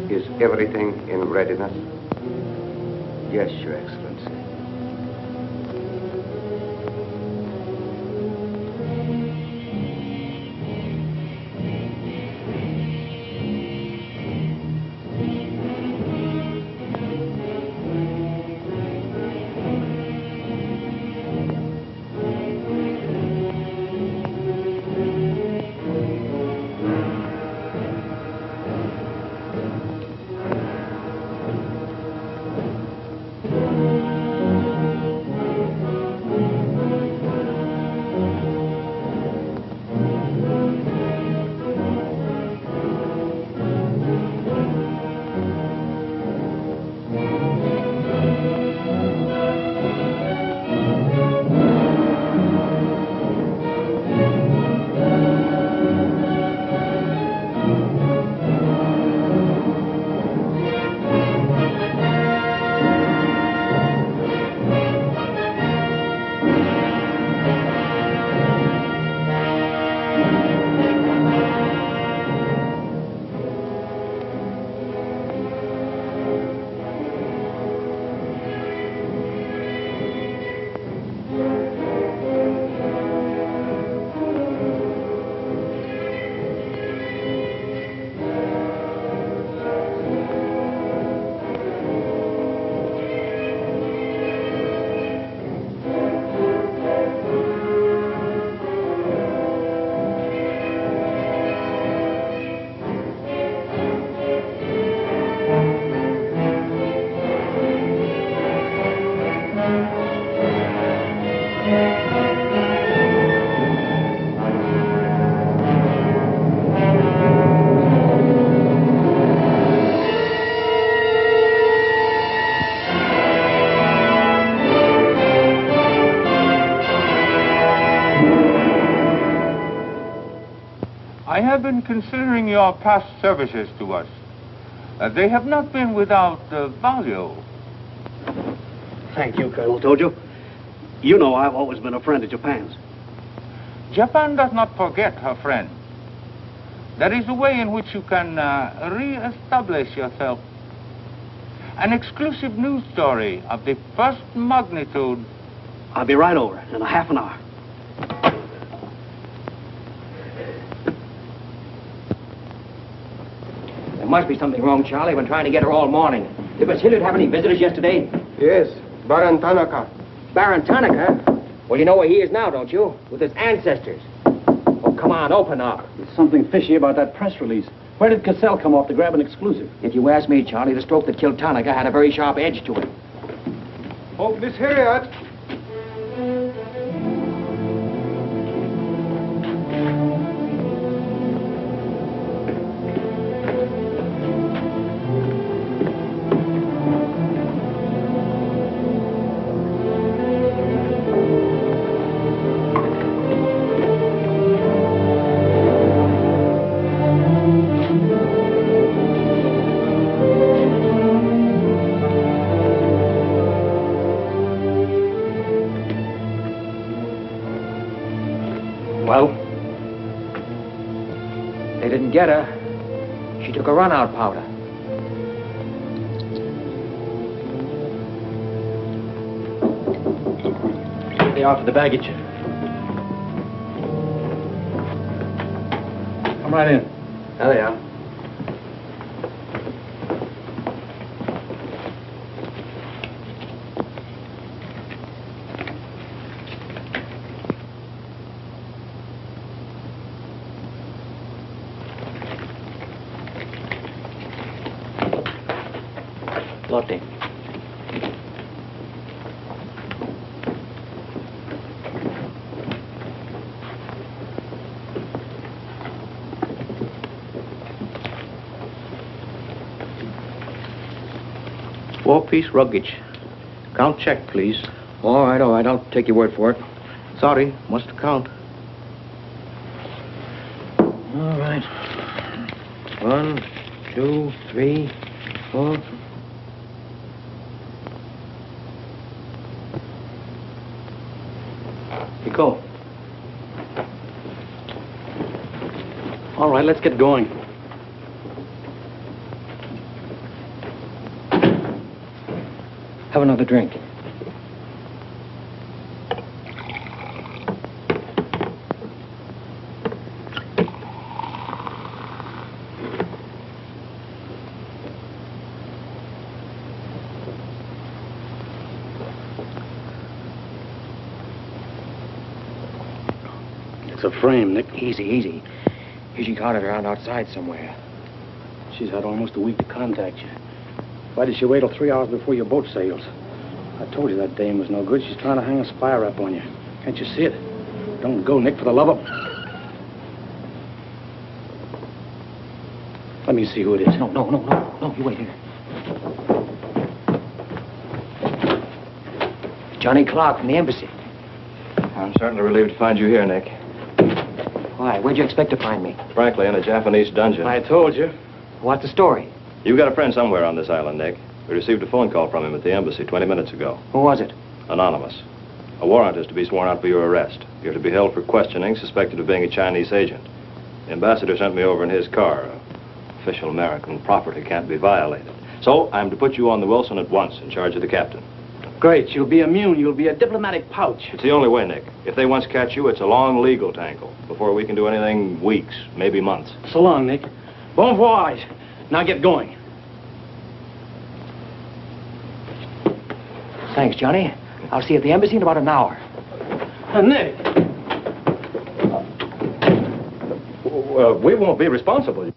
Is everything in readiness? Yes, Your Excellency. have been considering your past services to us. They have not been without value. Thank you, Colonel Tojo. You know I've always been a friend of Japan's. Japan does not forget her friend. There is a way in which you can re-establish yourself. An exclusive news story of the first magnitude. I'll be right over in a half an hour. There must be something wrong, Charlie. I've been trying to get her all morning. Did Miss Hilliard have any visitors yesterday? Yes, Baron Tanaka. Baron Tanaka? Well, you know where he is now, don't you? With his ancestors. Oh, come on, open up. There's something fishy about that press release. Where did Cassell come off to grab an exclusive? If you ask me, Charlie, the stroke that killed Tanaka had a very sharp edge to it. Oh, Miss Hilliard. Well, they didn't get her. She took a run-out powder. They are for the baggage. Come right in. There they are. Lotte. Four-piece luggage. Count check, please. All right, I'll take your word for it. Sorry, must count. All right. 1, 2, 3, 4. Go. All right, let's get going. Have another drink. It's a frame, Nick. Easy. Hijikata around outside somewhere. She's had almost a week to contact you. Why did she wait till 3 hours before your boat sails? I told you that dame was no good. She's trying to hang a spy rap on you. Can't you see it? Don't go, Nick, for the love of... Let me see who it is. No, you wait here. Johnny Clark from the embassy. I'm certainly relieved to find you here, Nick. Why? Where'd you expect to find me? Frankly, in a Japanese dungeon. I told you. What's the story? You've got a friend somewhere on this island, Nick. We received a phone call from him at the embassy 20 minutes ago. Who was it? Anonymous. A warrant is to be sworn out for your arrest. You're to be held for questioning, suspected of being a Chinese agent. The ambassador sent me over in his car. Official American property can't be violated. So I'm to put you on the Wilson at once in charge of the captain. Great. You'll be immune. You'll be a diplomatic pouch. It's the only way, Nick. If they once catch you, it's a long legal tangle. Before we can do anything, weeks, maybe months. So long, Nick. Bon voyage. Now get going. Thanks, Johnny. I'll see you at the embassy in about an hour. Nick! We won't be responsible.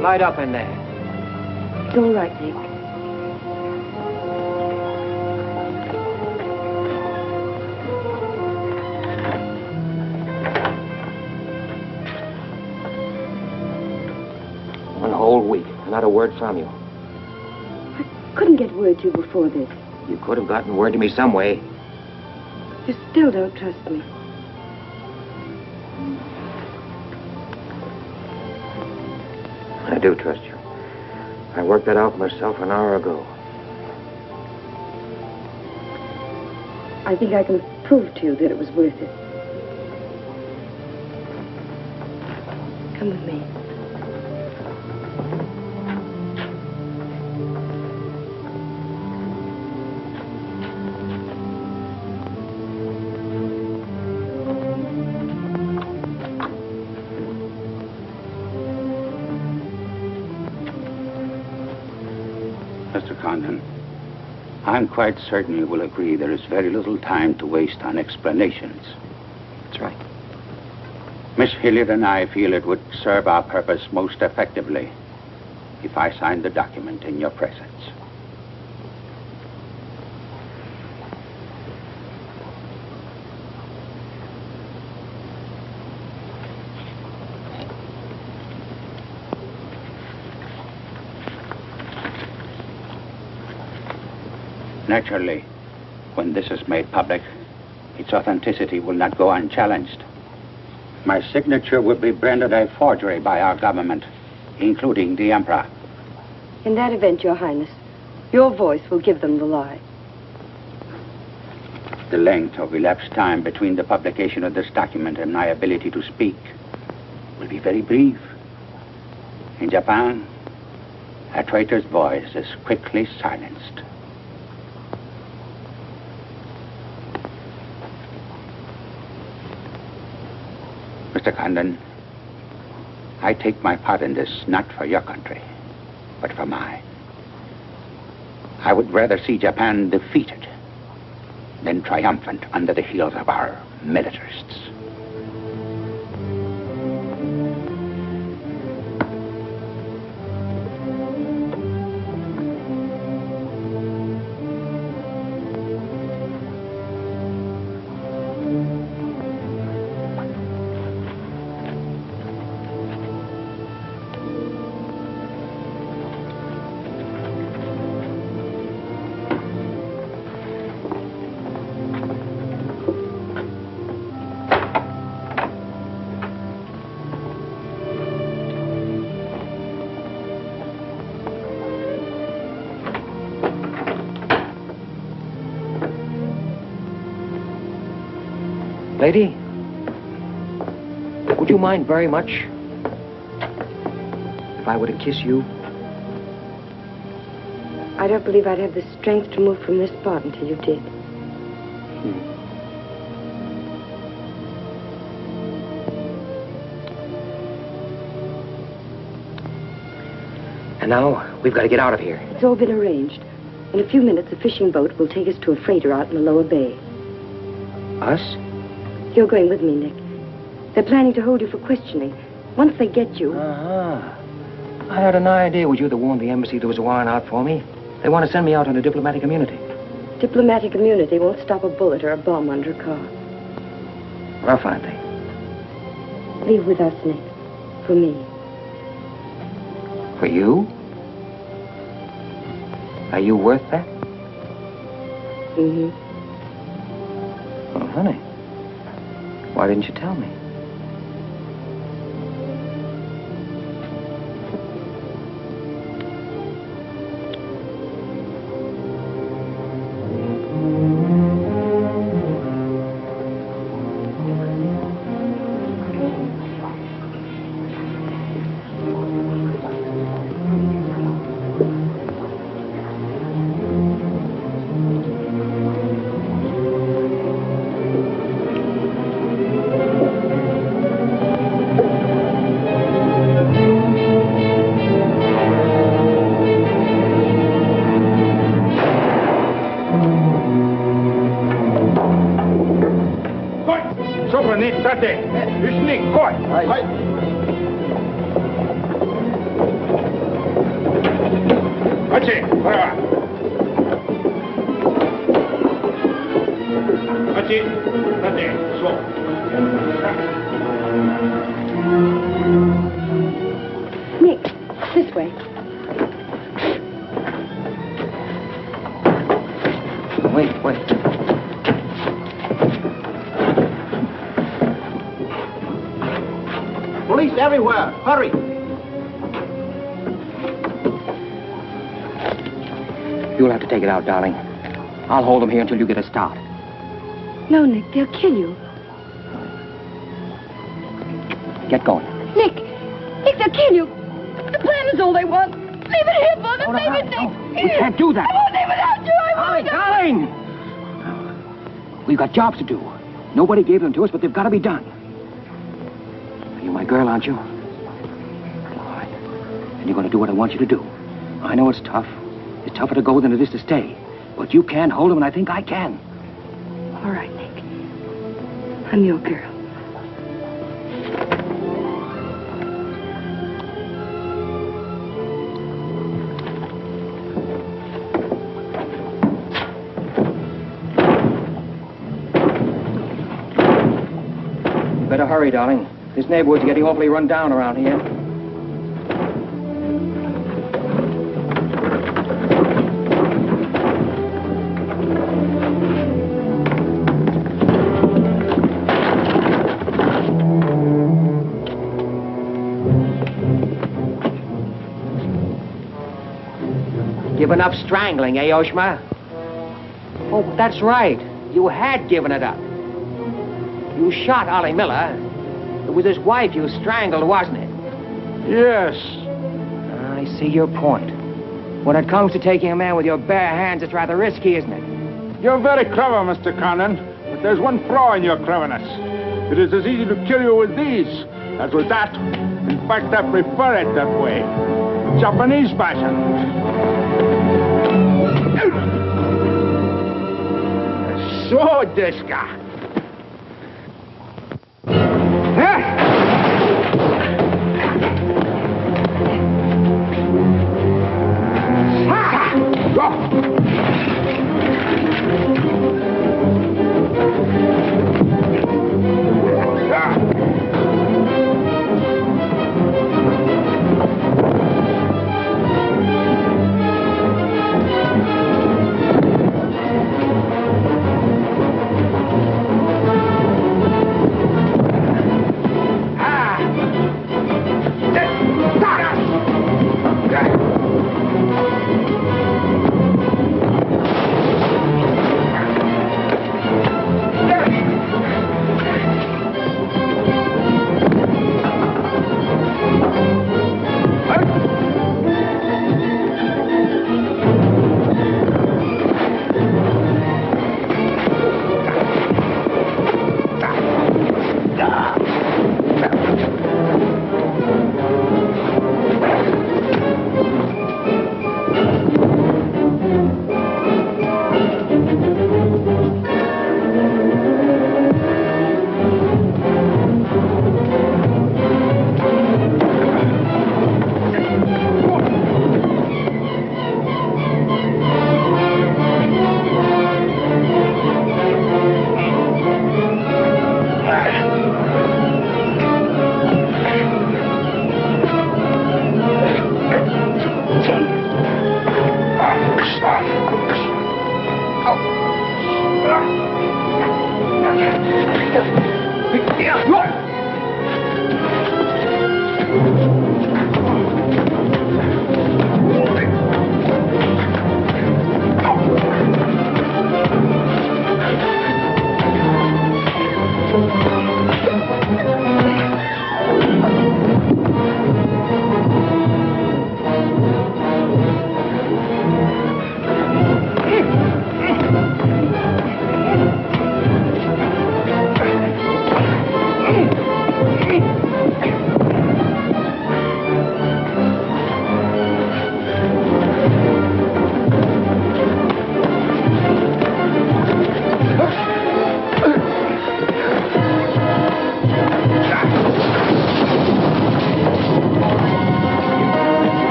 Light up in there. It's all right, Nick. One whole week. Not a word from you. I couldn't get word to you before this. You could have gotten word to me some way. You still don't trust me. I do trust you. I worked that out myself an hour ago. I think I can prove to you that it was worth it. Come with me. Mr. Condon, I'm quite certain you will agree there is very little time to waste on explanations. That's right. Miss Hilliard and I feel it would serve our purpose most effectively if I signed the document in your presence. Naturally, when this is made public, its authenticity will not go unchallenged. My signature would be branded a forgery by our government, including the Emperor. In that event, Your Highness, your voice will give them the lie. The length of elapsed time between the publication of this document and my ability to speak will be very brief. In Japan, a traitor's voice is quickly silenced. Mr. Condon, I take my part in this not for your country, but for mine. I would rather see Japan defeated than triumphant under the heels of our militarists. Lady, would you mind very much if I were to kiss you? I don't believe I'd have the strength to move from this spot until you did. And now, we've got to get out of here. It's all been arranged. In a few minutes, a fishing boat will take us to a freighter out in the lower bay. Us? You're going with me, Nick. They're planning to hold you for questioning. Once they get you... I had an idea it was you that warned the embassy there was a warrant out for me. They want to send me out on a diplomatic immunity. Diplomatic immunity won't stop a bullet or a bomb under a car. Rough, aren't they? Leave with us, Nick. For me. For you? Are you worth that? Mm-hmm. Oh, honey. Why didn't you tell me? Tate! You sneak! Go! Achi! Brava! Achi! Tate! So! Nick, this way. Wait. Police everywhere. Hurry. You'll have to take it out, darling. I'll hold them here until you get a start. No, Nick, they'll kill you. Get going. Nick, they'll kill you. The plan is all they want. Leave it here, Father. Leave it, Nick. We can't do that. I won't leave without you. I won't. Darling! We've got jobs to do. Nobody gave them to us, but they've got to be done. You're my girl, aren't you? All right. And you're going to do what I want you to do. I know it's tough. It's tougher to go than it is to stay. But you can hold them, and I think I can. All right, Nick. I'm your girl. Better hurry, darling. This neighborhood's getting awfully run down around here. Given up strangling, eh, Oshima? Oh, that's right. You had given it up. You shot Ollie Miller. It was his wife you strangled, wasn't it? Yes. I see your point. When it comes to taking a man with your bare hands, it's rather risky, isn't it? You're very clever, Mr. Condon, but there's one flaw in your cleverness. It is as easy to kill you with these as with that. In fact, I prefer it that way. Japanese fashion. So, Deska.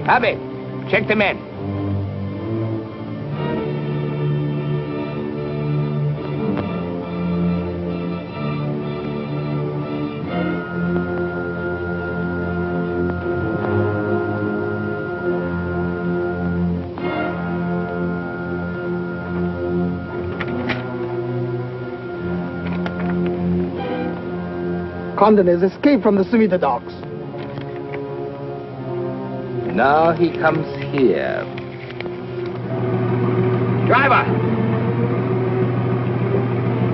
Abe, check the men. Condon has escaped from the Sumida docks. Now he comes here. Driver!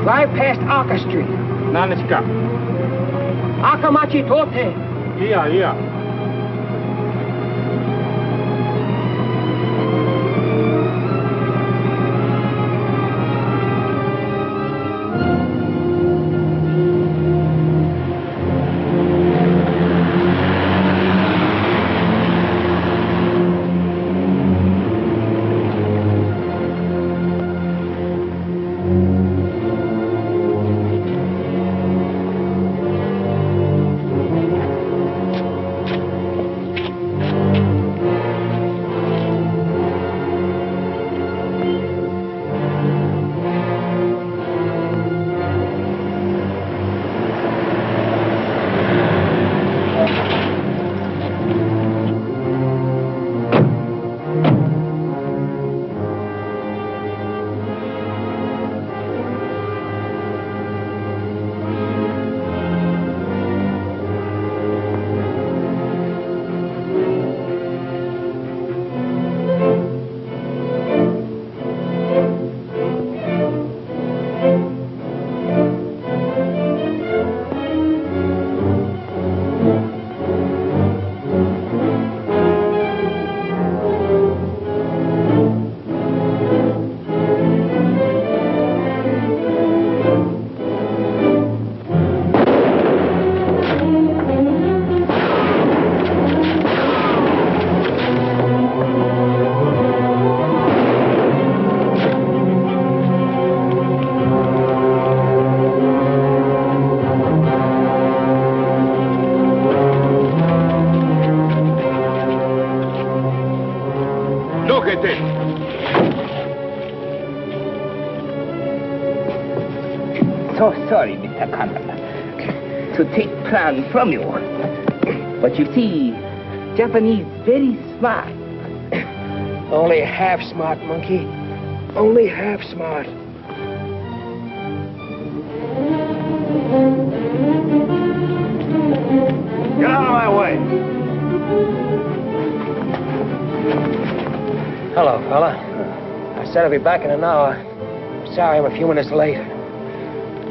Drive past Arca Street. Nanishka. Akamachi Tote. Yeah. So sorry, Mr. Condon, to take plan from you. But you see, Japanese very smart. Only half smart, monkey. Only half smart. Get out of my way. Hello, fella. I said I'd be back in an hour. Sorry I'm a few minutes late.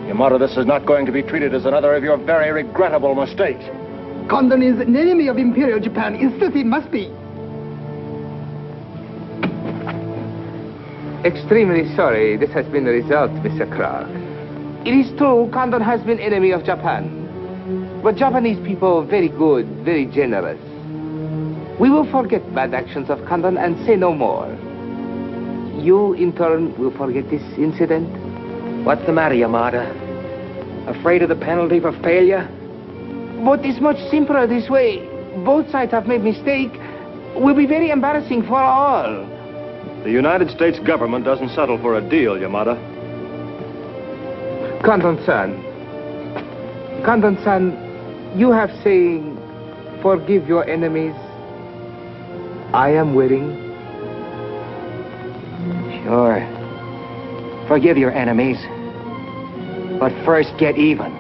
Yamato, this is not going to be treated as another of your very regrettable mistakes. Condon is an enemy of Imperial Japan. Insist it must be. Extremely sorry this has been the result, Mr. Clark. It is true Condon has been enemy of Japan. But Japanese people very good, very generous. We will forget bad actions of Condon and say no more. You, in turn, will forget this incident? What's the matter, Yamada? Afraid of the penalty for failure? But it's much simpler this way. Both sides have made mistake. Will be very embarrassing for all. The United States government doesn't settle for a deal, Yamada. Condon-san, you have saying, forgive your enemies. I am willing. Sure. Forgive your enemies. But first get even.